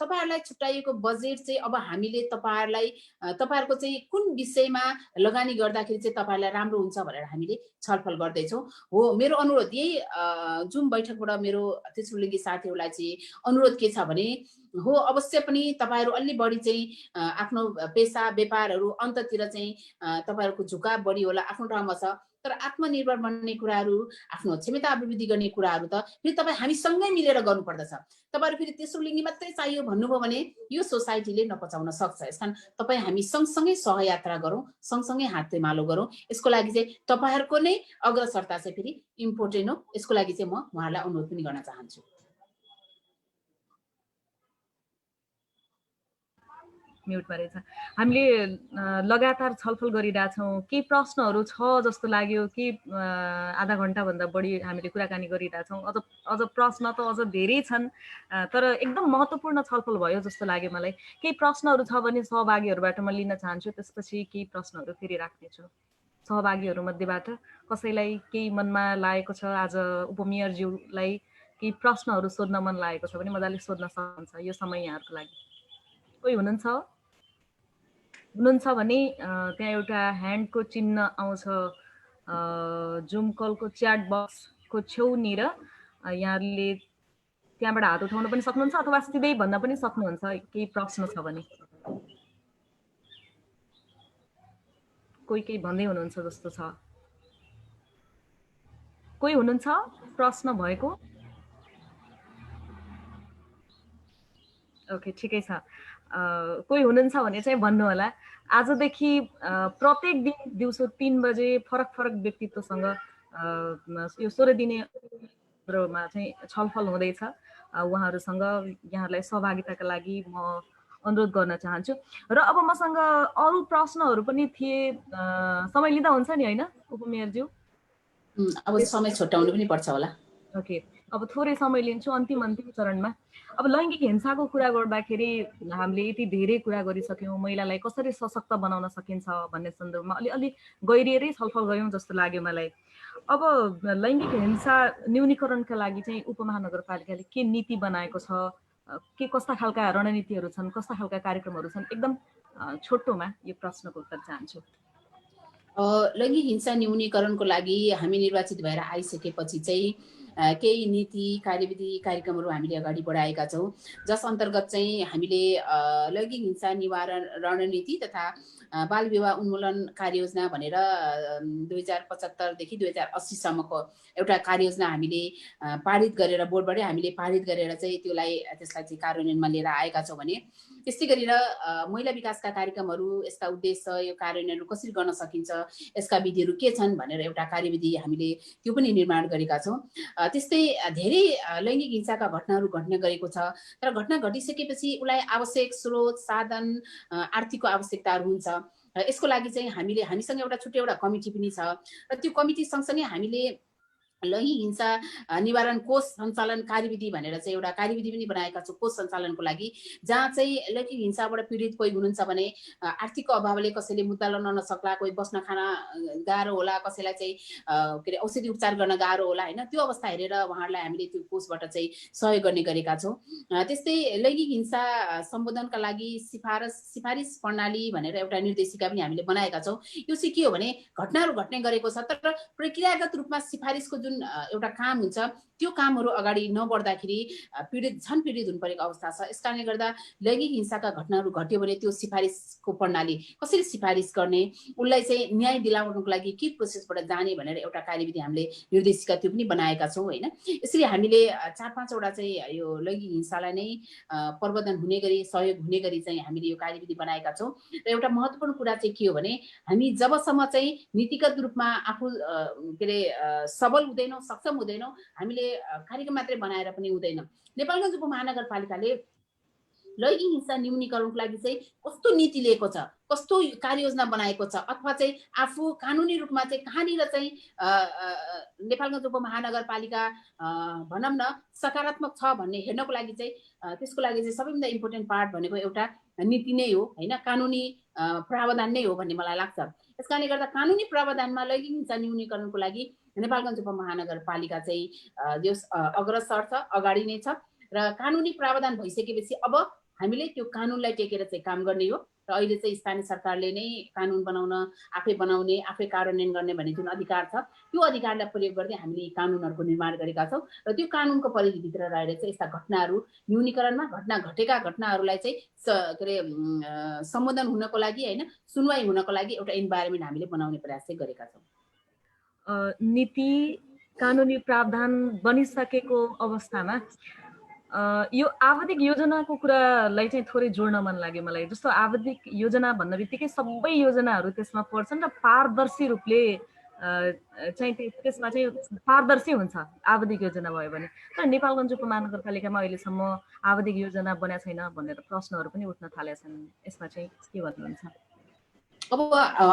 S3: तपाईँहरूलाई छुट्याइएको बजेट चाहिँ अब हामीले तपाईँहरूको चाहिँ कुन विषयमा लगानी गर्दाखेरि चाहिँ तपाईँहरूलाई राम्रो हुन्छ भनेर हामीले छलफल गर्दैछौँ। हो, मेरो अनुरोध यही जुम बैठकबाट मेरो तेस्रो लिङ्गी साथीहरूलाई चाहिँ अनुरोध के छ भने, हो अवश्य पनि तपाईँहरू अलि बढी चाहिँ आफ्नो पेसा व्यापारहरू अन्ततिर चाहिँ तपाईँहरूको झुकाव बढी होला, आफ्नो ठाउँमा छ। तर आत्मनिर्भर बन्ने कुराहरू, आफ्नो क्षमता अभिवृद्धि गर्ने कुराहरू त फेरि तपाईँ हामीसँगै मिलेर गर्नुपर्दछ। तपाईँहरू फेरि तेस्रो लिङ्गी मात्रै चाहियो भन्नुभयो भने यो सोसाइटीले नपचाउन सक्छ। यसकारण तपाईँ हामी सँगसँगै सहयात्रा गरौँ, सँगसँगै हातेमालो गरौँ। यसको लागि चाहिँ तपाईँहरूको नै अग्रसरता चाहिँ फेरि इम्पोर्टेन्ट हो। यसको लागि चाहिँ म उहाँहरूलाई अनुरोध पनि गर्न चाहन्छु।
S2: म्युटमा रहेछ। हामीले लगातार छलफल गरिरहेछौँ। केही प्रश्नहरू छ जस्तो लाग्यो कि आधा घन्टाभन्दा बढी हामीले कुराकानी गरिरहेछौँ। अझ प्रश्न त अझ धेरै छन्, तर एकदम महत्त्वपूर्ण छलफल भयो जस्तो लाग्यो मलाई। केही प्रश्नहरू छ भने सहभागीहरूबाट म लिन चाहन्छु, त्यसपछि केही प्रश्नहरू फेरि राख्नेछु। सहभागीहरूमध्येबाट कसैलाई केही मनमा लागेको छ, आज उपमेयरज्यूलाई केही प्रश्नहरू सोध्न मन लागेको छ भने मजाले सोध्न सक्नुहुन्छ। यो समय यहाँहरूको लागि। कोही हुनुहुन्छ भने त्यहाँ एउटा ह्यान्डको चिन्ह आउँछ जुम कलको च्याट बक्सको छेउनिर, यहाँले त्यहाँबाट हात उठाउन पनि सक्नुहुन्छ अथवा सिधै भन्न पनि सक्नुहुन्छ केही प्रश्न छ भने। कोही भन्दै हुनुहुन्छ जस्तो छ। कोही हुनुहुन्छ प्रश्न भएको? ओके, ठिकै छ। कोही हुनुहुन्छ भने चाहिँ भन्नु होला। आजदेखि प्रत्येक दिन दिउँसो 3 बजे फरक फरक व्यक्तित्वसँग यो 16 दिनेमा चाहिँ छलफल हुँदैछ। उहाँहरूसँग यहाँहरूलाई सहभागिताका लागि म अनुरोध गर्न चाहन्छु। र अब मसँग अरू प्रश्नहरू पनि थिए, समय लिँदा हुन्छ नि होइन उपमेयरज्यू?
S3: अब समय छुट्याउनु पनि पर्छ होला।
S2: ओके, अब थोरै समय लिन्छु अन्तिम चरणमा। अब लैङ्गिक हिंसाको कुरा गर्दाखेरि हामीले यति धेरै कुरा गरिसक्यौँ, महिलालाई कसरी सशक्त बनाउन सकिन्छ भन्ने सन्दर्भमा अलि गहिरिएरै छलफल गऱ्यौँ जस्तो लाग्यो मलाई। अब लैङ्गिक हिंसा न्यूनीकरणका लागि चाहिँ उपमहानगरपालिकाले के नीति बनाएको छ, के कस्ता खालका रणनीतिहरू छन्, कस्ता खालका कार्यक्रमहरू छन्, एकदम छोटोमा यो प्रश्नको उत्तर चाहन्छु।
S3: लैङ्गिक हिंसा न्यूनीकरणको लागि हामी निर्वाचित भएर आइसकेपछि चाहिँ केही नीति कार्यविधि कार्यक्रमहरू हामीले अगाडि बढाएका छौँ, जस अन्तर्गत चाहिँ हामीले लैङ्गिक हिंसा निवारण रणनीति तथा बाल विवाह उन्मूलन कार्ययोजना भनेर 2075 देखि 2080 सम्मको एउटा कार्ययोजना हामीले पारित गरेर बोर्डबाटै हामीले पारित गरेर चाहिँ त्यसलाई चाहिँ कार्यान्वयनमा लिएर आएका छौँ भने त्यस्तै गरेर महिला विकासका कार्यक्रमहरू, यसका उद्देश्य, यो कार्यान्वयन कसरी गर्न सकिन्छ, यसका विधिहरू के छन् भनेर एउटा कार्यविधि हामीले त्यो पनि निर्माण गरेका छौँ। त्यस्तै धेरै लैङ्गिक हिंसाका घटनाहरू घट्ने गरेको छ, तर घटना घटिसकेपछि उसलाई आवश्यक स्रोत, साधन, आर्थिकको आवश्यकताहरू हुन्छ। यसको लागि चाहिँ हामीसँग एउटा छुट्टै एउटा कमिटी पनि छ र त्यो कमिटी सँगसँगै हामीले लैङ्गिक हिंसा निवारण कोष सञ्चालन कार्यविधि भनेर चाहिँ एउटा कार्यविधि पनि बनाएका छौँ कोष सञ्चालनको लागि, जहाँ चाहिँ लैङ्गिक हिंसाबाट पीडित कोही हुनुहुन्छ भने आर्थिकको अभावले कसैले मुद्दा लगाउन नसक्ला, कोही बस्न खान गाह्रो होला, कसैलाई चाहिँ के अरे औषधि उपचार गर्न गाह्रो होला होइन, त्यो अवस्था हेरेर उहाँहरूलाई हामीले त्यो कोषबाट चाहिँ सहयोग गर्ने गरेका छौँ। त्यस्तै लैङ्गिक हिंसा सम्बोधनका लागि सिफारिस प्रणाली भनेर एउटा निर्देशिका पनि हामीले बनाएका छौँ। यो चाहिँ के हो भने घटनाहरू घट्ने गरेको छ, तर प्रक्रियागत रूपमा सिफारिसको जुन एउटा काम हुन्छ त्यो कामहरू अगाडि नबढ्दाखेरि झन् पीडित हुनु परेको अवस्था छ। यस कारणले गर्दा लैङ्गिक हिंसाका घटनाहरू घट्यो भने त्यो सिफारिसको प्रणाली कसरी सिफारिस गर्ने, उसलाई चाहिँ न्याय दिलाउनको लागि के प्रोसेसबाट जाने भनेर एउटा कार्यविधि हामीले निर्देशिका त्यो पनि बनाएका छौँ होइन। यसरी हामीले 4-5वटा चाहिँ यो लैङ्गिक हिंसालाई नै प्रबन्धन हुने गरी, सहयोग हुने गरी चाहिँ हामीले यो कार्यविधि बनाएका छौँ। र एउटा महत्त्वपूर्ण कुरा चाहिँ के हो भने हामी जबसम्म चाहिँ नीतिगत रूपमा आफू के अरे सबल हुँदैनौँ, सक्षम हुँदैनौँ, हामीले कार्यक्रम मात्रै बनाएर पनि हुँदैन। नेपालगञ्ज उपमहानगरपालिकाले लैङ्गिक हिंसा न्यूनीकरणको लागि चाहिँ कस्तो नीति लिएको छ, कस्तो कार्ययोजना बनाएको छ, अथवा चाहिँ आफू कानुनी रूपमा चाहिँ कहाँनिर चाहिँ नेपालगञ्ज उपमहानगरपालिका भनौँ न सकारात्मक छ भन्ने हेर्नको लागि चाहिँ त्यसको लागि चाहिँ सबैभन्दा इम्पोर्टेन्ट पार्ट भनेको एउटा नीति नै हो होइन, कानुनी प्रावधान नै हो भन्ने मलाई लाग्छ। यस कारणले गर्दा कानुनी प्रावधानमा लैङ्गिक हिंसा न्यूनीकरणको लागि नेपालगञ्ज उपमहानगरपालिका चाहिँ अग्रसर छ, अगाडि नै छ र कानुनी प्रावधान भइसकेपछि अब हामीले त्यो कानुनलाई टेकेर चाहिँ काम गर्ने हो। र अहिले चाहिँ स्थानीय सरकारले नै कानुन बनाउन, आफै बनाउने, आफै कार्यान्वयन गर्ने भन्ने जुन अधिकार छ त्यो अधिकारलाई प्रयोग गर्दै हामीले कानुनहरूको निर्माण गरेका छौँ र त्यो कानुनको परिधिभित्र रहेर चाहिँ यस्ता घटनाहरू न्यूनीकरणमा, घटना घटेका घटनाहरूलाई चाहिँ के अरे सम्बोधन हुनको लागि होइन, सुनवाई हुनको लागि एउटा इन्भाइरोमेन्ट हामीले बनाउने प्रयास चाहिँ गरेका छौँ।
S2: नीति कानुनी प्रावधान बनिसकेको अवस्थामा यो आवधिक योजनाको कुरालाई चाहिँ थोरै जोड्न मन लाग्यो मलाई। जस्तो आवधिक योजना भन्न बित्तिकै सबै योजनाहरू त्यसमा पर्छन् र पारदर्शी रूपले चाहिँ त्यसमा चाहिँ पारदर्शी हुन्छ आवधिक योजना भयो भने। तर नेपालगञ्ज उपमहानगरपालिकामा अहिलेसम्म आवधिक योजना बनाएको छैन भनेर प्रश्नहरू पनि उठ्न थालेका छन्, यसमा चाहिँ के भन्नुहुन्छ?
S3: अब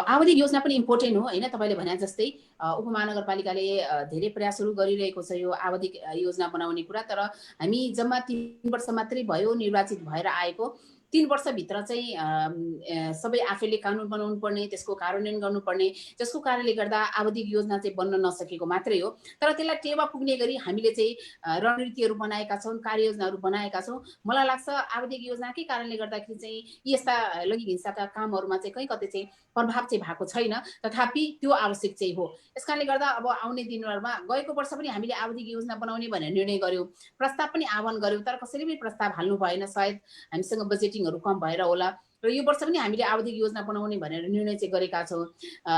S3: आवधिक योजना पनि इम्पोर्टेन्ट हो होइन, तपाईँले भने जस्तै उपमहानगरपालिकाले धेरै प्रयासहरू गरिरहेको छ यो आवधिक योजना बनाउने कुरा। तर हामी जम्मा 3 वर्ष मात्रै भयो निर्वाचित भएर आएको, 3 वर्षभित्र चाहिँ सबै आफैले कानुन बनाउनु पर्ने, त्यसको कार्यान्वयन गर्नुपर्ने, जसको कारणले गर्दा आवधिक योजना चाहिँ बन्न नसकेको मात्रै हो। तर त्यसलाई टेवा पुग्ने गरी हामीले चाहिँ रणनीतिहरू बनाएका छौँ, कार्ययोजनाहरू बनाएका छौँ। मलाई लाग्छ आवधिक योजनाकै कारणले गर्दाखेरि चाहिँ यस्ता लैङ्गिक हिंसाका कामहरूमा चाहिँ कहीँ कतै चाहिँ प्रभाव चाहिँ भएको छैन, तथापि त्यो आवश्यक चाहिँ हो। यस कारणले गर्दा अब आउने दिनहरूमा गएको वर्ष पनि हामीले आवधिक योजना बनाउने भनेर निर्णय गर्यौँ, प्रस्ताव पनि आह्वान गर्यौँ, तर कसैले पनि प्रस्ताव हाल्नु भएन, सायद हामीसँग बजेटिङहरू कम भएर होला। र यो वर्ष पनि हामीले आवधिक योजना बनाउने भनेर निर्णय चाहिँ गरेका छौँ।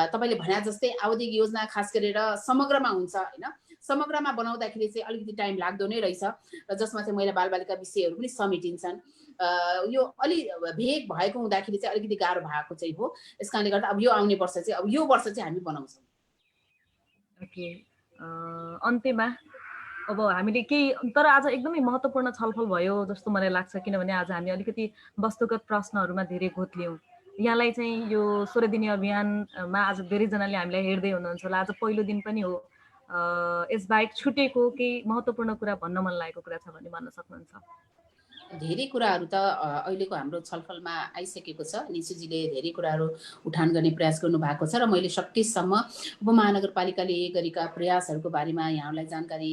S3: तपाईँले भने जस्तै आवधिक योजना खास गरेर समग्रमा हुन्छ होइन, समग्रमा बनाउँदाखेरि चाहिँ अलिकति टाइम लाग्दो नै रहेछ र जसमा चाहिँ महिला बालबालिका विषयहरू पनि समेटिन्छन्। यो अलि भेग भएको हुँदाखेरि चाहिँ अलिकति गाह्रो भएको चाहिँ हो। यस कारणले गर्दा अब यो आउने वर्ष चाहिँ हामी बनाउँछौँ।
S2: ओके, अन्त्यमा अब हामीले केही तर आज एकदमै महत्त्वपूर्ण छलफल भयो जस्तो मलाई लाग्छ, किनभने आज हामी अलिकति वस्तुगत प्रश्नहरूमा धेरै घोत्लियौँ। यहाँलाई चाहिँ यो 16 दिने अभियानमा आज धेरैजनाले हामीलाई हेर्दै हुनुहुन्छ होला। आज पहिलो दिन पनि हो। यसबाहेक छुटेको केही महत्त्वपूर्ण कुरा भन्न मन लागेको कुरा छ भने भन्न सक्नुहुन्छ।
S3: धेरै कुराहरू त अहिलेको हाम्रो छलफलमा आइसकेको छ। निशुजीले धेरै कुराहरू उठान गर्ने प्रयास गर्नुभएको छ र मैले सकेसम्म उपमहानगरपालिकाले गरेका प्रयासहरूको बारेमा यहाँलाई जानकारी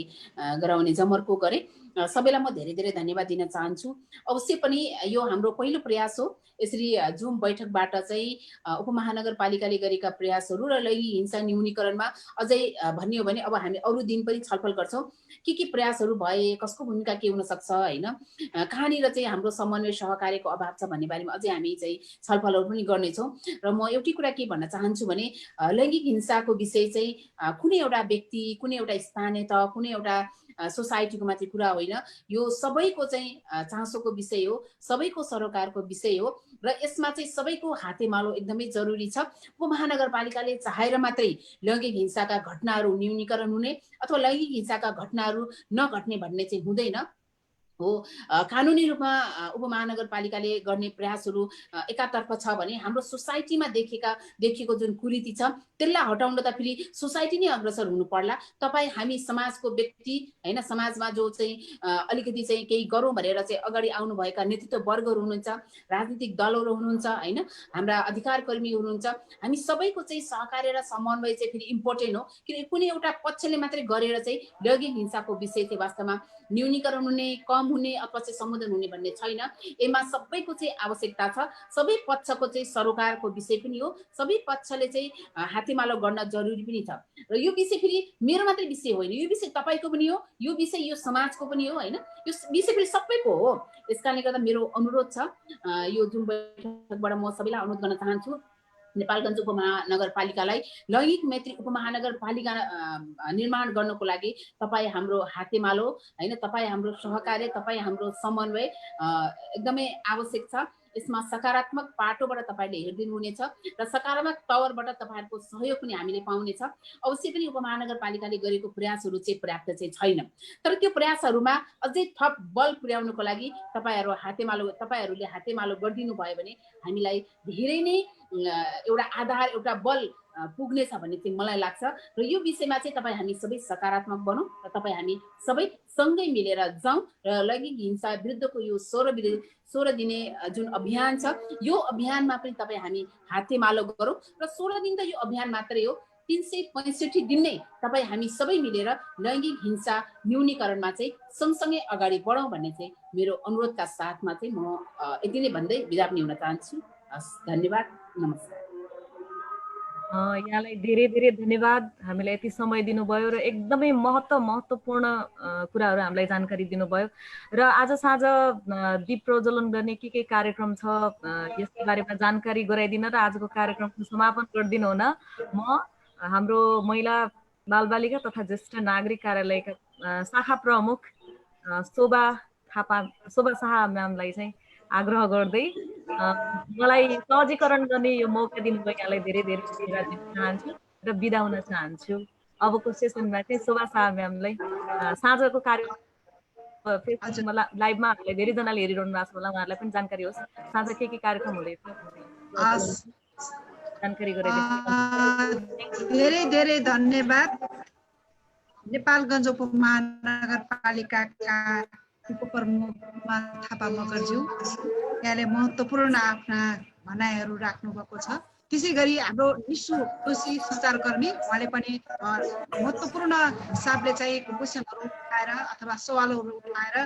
S3: गराउने जमर्को गरेँ। सबैलाई म धेरै धेरै धन्यवाद दिन चाहन्छु। अवश्य पनि यो हाम्रो पहिलो प्रयास हो। यसरी जुम बैठकबाट चाहिँ उपमहानगरपालिकाले गरेका प्रयासहरू र लैङ्गिक हिंसा न्यूनीकरणमा अझै भन्ने हो भने अब हामी अरू दिन पनि छलफल गर्छौँ। के प्रयासहरू भए, कसको भूमिका के हुनसक्छ, होइन, कहाँनिर चाहिँ हाम्रो समन्वय सहकार्यको अभाव छ भन्ने बारेमा अझै हामी चाहिँ छलफलहरू पनि गर्नेछौँ। र म एउटै कुरा के भन्न चाहन्छु भने लैङ्गिक हिंसाको विषय चाहिँ कुनै एउटा व्यक्ति, कुनै एउटा स्थानीय तह, कुनै एउटा सोसाइटीको मात्रै कुरा होइन। यो सबैको चाहिँ चासोको विषय हो, सबैको सरोकारको विषय हो र यसमा चाहिँ सबैको हातेमालो एकदमै जरुरी छ। उपमहानगरपालिकाले चाहेर मात्रै लैङ्गिक हिंसाका घटनाहरू न्यूनीकरण हुने अथवा लैङ्गिक हिंसाका घटनाहरू नघट्ने भन्ने चाहिँ हुँदैन हो। कानुनी रूपमा उपमहानगरपालिकाले गर्ने प्रयासहरू एकातर्फ छ भने हाम्रो सोसाइटीमा देखिएको जुन कुरीति छ त्यसलाई हटाउन त फेरि सोसाइटी नै अग्रसर हुनु पर्ला। तपाईँ हामी समाजको व्यक्ति होइन, समाजमा जो चाहिँ अलिकति चाहिँ केही गरौँ भनेर चाहिँ अगाडि आउनुभएका नेतृत्व वर्गहरू हुनुहुन्छ, राजनीतिक दलहरू हुनुहुन्छ, होइन, हाम्रा अधिकारकर्मी हुनुहुन्छ। हामी सबैको चाहिँ सहकार्य र समन्वय चाहिँ फेरि इम्पोर्टेन्ट हो। किनकि कुनै एउटा पक्षले मात्रै गरेर चाहिँ लैङ्गिक हिंसाको विषय चाहिँ वास्तवमा न्यूनीकरण हुने, कम हुने अथवा चाहिँ सम्बोधन हुने भन्ने छैन। यसमा सबैको चाहिँ आवश्यकता छ। सबै पक्षको चाहिँ सरोकारको विषय पनि हो। सबै पक्षले चाहिँ हातेमालो गर्न जरुरी पनि छ। र यो विषय फेरि मेरो मात्रै विषय होइन, यो विषय तपाईँको पनि हो, यो विषय यो समाजको पनि हो, होइन, यो विषय फेरि सबैको हो। यस कारणले गर्दा मेरो अनुरोध छ, यो जुन बैठकबाट म सबैलाई अनुरोध गर्न चाहन्छु, नेपालगञ्ज उपमहानगरपालिकालाई लैङ्गिक मैत्री उपमहानगरपालिका निर्माण गर्नको लागि तपाईँ हाम्रो हातेमालो, होइन, तपाईँ हाम्रो सहकार्य, तपाईँ हाम्रो समन्वय एकदमै आवश्यक छ। यसमा सकारात्मक पाटोबाट तपाईँले हेरिदिनुहुनेछ र सकारात्मक तवरबाट तपाईँहरूको सहयोग पनि हामीले पाउनेछ। अवश्य पनि उपमहानगरपालिकाले गरेको प्रयासहरू चाहिँ पर्याप्त चाहिँ छैन, तर त्यो प्रयासहरूमा अझै थप बल पुर्याउनको लागि तपाईँहरूले हातेमालो गरिदिनु भयो भने हामीलाई धेरै नै एउटा आधार, एउटा बल पुग्नेछ भन्ने चाहिँ मलाई लाग्छ। र यो विषयमा चाहिँ तपाईँ हामी सबै सकारात्मक बनौँ र तपाईँ हामी सबै सँगै मिलेर जाउँ र लैङ्गिक हिंसा विरुद्धको यो 16 दिने जुन अभियान छ यो अभियानमा पनि तपाईँ हामी हातेमालो गरौँ। र 16 दिन त यो अभियान मात्रै हो, 365 दिन नै तपाईँ हामी सबै मिलेर लैङ्गिक हिंसा न्यूनीकरणमा चाहिँ सँगसँगै अगाडि बढौँ भन्ने चाहिँ मेरो अनुरोधका साथमा चाहिँ म यति नै भन्दै बिदा पनि हुन चाहन्छु। धन्यवाद, नमस्कार।
S2: यहाँलाई धेरै धेरै धन्यवाद, हामीलाई यति समय दिनुभयो र एकदमै महत्त्वपूर्ण कुराहरू हामीलाई जानकारी दिनुभयो। र आज साँझ दीप प्रज्वलन गर्ने के कार्यक्रम छ यसको बारेमा जानकारी गराइदिन र आजको कार्यक्रमको समापन गरिदिनु हुन म हाम्रो महिला बालबालिका तथा ज्येष्ठ नागरिक कार्यालयका शाखा प्रमुख शोभा शाह म्यामलाई चाहिँ आग्रह गर्दै मलाई सहजीकरण गर्ने यो मौका दिनुभयो, यहाँलाई धेरै धेरै धन्यवाद दिन चाहन्छु र बिदा हुन चाहन्छु। अबको सेसनमा चाहिँ शोभा शाह म्यामलाई साँझको कार्यक्रम फेसबुकमा लाइभमा हामीलाई धेरैजनाले हेरिरहनु भएको छ होला, उहाँहरूलाई पनि जानकारी होस् साँझ के कार्यक्रम हुँदैछ जानकारी गराइदिनु।
S1: धेरै धेरै धन्यवाद। नेपालगञ्ज उपमहानगरपालिकाका उपप्रमुख थापा मगरज्यू, यहाँले महत्त्वपूर्ण आफ्ना भनाइहरू राख्नु भएको छ। त्यसै गरी हाम्रो निशु जोशी सञ्चारकर्मी, उहाँले पनि महत्त्वपूर्ण हिसाबले चाहिँ क्वेसनहरू उठाएर अथवा सवालहरू उठाएर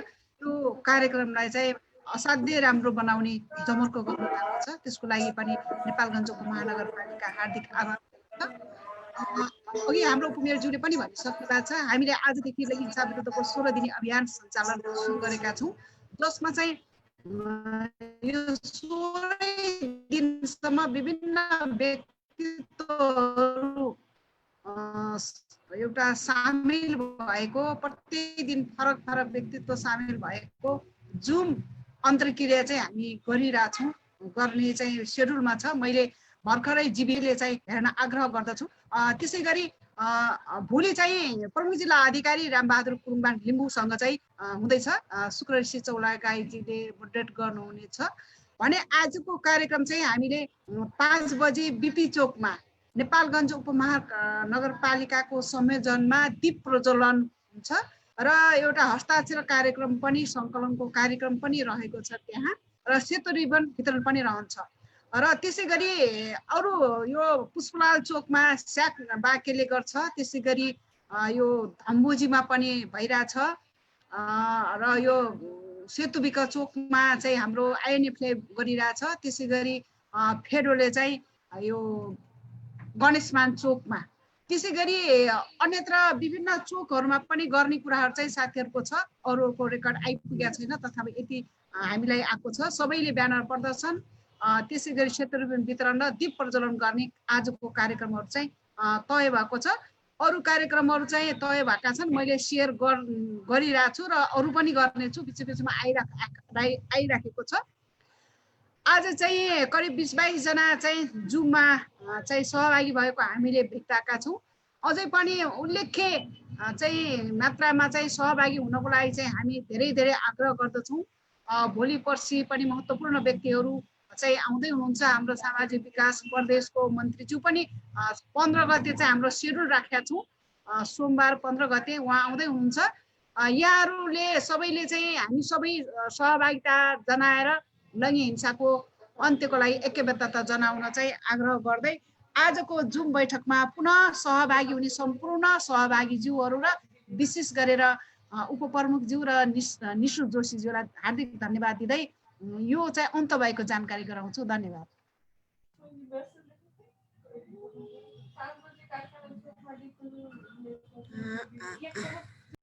S1: यो कार्यक्रमलाई चाहिँ असाध्यै राम्रो बनाउने जमर्को गर्नुभएको छ। त्यसको लागि पनि नेपालगञ्ज उपमहानगरपालिका हार्दिक आभार। अघि हाम्रो उपमेयरज्यूले पनि भनिसक्नु भएको छ, हामीले आजदेखि लैङ्गिक हिंसा विरुद्धको 16 दिने अभियान सञ्चालन सुरु गरेका छौँ, जसमा चाहिँ यो 16 दिनसम्म विभिन्न व्यक्तित्वहरू एउटा सामेल भएको, प्रत्येक दिन फरक फरक व्यक्तित्व सामेल भएको जुम अन्तर्क्रिया चाहिँ हामी गरिरहेछौँ, गर्ने चाहिँ सेड्युलमा छ। मैले भर्खरै जिबीले चाहिँ हेर्न आग्रह गर्दछु। त्यसै गरी भोलि चाहिँ प्रमुख जिल्ला अधिकारी रामबहादुर कुरुङबान लिम्बूसँग चाहिँ हुँदैछ। शुक्र ऋषि चौलागाईजीले मोडरेट गर्नुहुनेछ भने आजको कार्यक्रम चाहिँ हामीले 5 बजे बिपी चोकमा नेपालगञ्ज उपमहानगरपालिकाको संयोजनमा दीप प्रज्वलन हुन्छ र एउटा हस्ताक्षर कार्यक्रम पनि सङ्कलनको कार्यक्रम पनि रहेको छ त्यहाँ र सेतो रिबन वितरण पनि रहन्छ र त्यसै गरी अरू यो पुष्पलाल चोकमा स्याक बाकेले गर्छ, त्यसै गरी यो धम्बोजीमा पनि भइरहेछ र यो सेतुबिका चोकमा चाहिँ हाम्रो आइएनएफले गरिरहेछ, त्यसै गरी फेडोले चाहिँ यो गणेशमान चोकमा, त्यसै गरी अन्यत्र विभिन्न चोकहरूमा पनि गर्ने कुराहरू चाहिँ साथीहरूको छ। अरूको रेकर्ड आइपुगेको छैन, तथापि यति हामीलाई आएको छ। सबैले ब्यानर प्रदर्शन, त्यसै गरी सेतो रिबन वितरण र दीप प्रज्वलन गर्ने आजको कार्यक्रमहरू चाहिँ तय भएको छ। अरू कार्यक्रमहरू चाहिँ तय भएका छन्, मैले सेयर गरिरहेको छु र अरू पनि गर्नेछु, बिच बिचमा आइराखेको छ। आज चाहिँ करिब 20-22 जना चाहिँ जुममा चाहिँ सहभागी भएको हामीले भेटाएका छौँ। अझै पनि उल्लेख्य चाहिँ मात्रामा चाहिँ सहभागी हुनको लागि चाहिँ हामी धेरै धेरै आग्रह गर्दछौँ। भोलि पर्सि पनि महत्त्वपूर्ण व्यक्तिहरू चाहिँ आउँदै हुनुहुन्छ। हाम्रो सामाजिक विकास प्रदेशको मन्त्रीज्यू पनि 15 गते चाहिँ हाम्रो सेड्युल राखेका छौँ, सोमबार 15 गते उहाँ आउँदै हुनुहुन्छ। यहाँहरूले सबैले चाहिँ हामी सबै सहभागिता जनाएर लैङ्गिक हिंसाको अन्त्यको लागि ऐक्यबद्धता जनाउन चाहिँ आग्रह गर्दै आजको जुम बैठकमा पुनः सहभागी हुने सम्पूर्ण सहभागीज्यूहरू र विशेष गरेर उपप्रमुखज्यू र निशु जोशीज्यूलाई हार्दिक धन्यवाद दिँदै यो चाहिँ अन्त भएको जानकारी गराउँछु। धन्यवाद।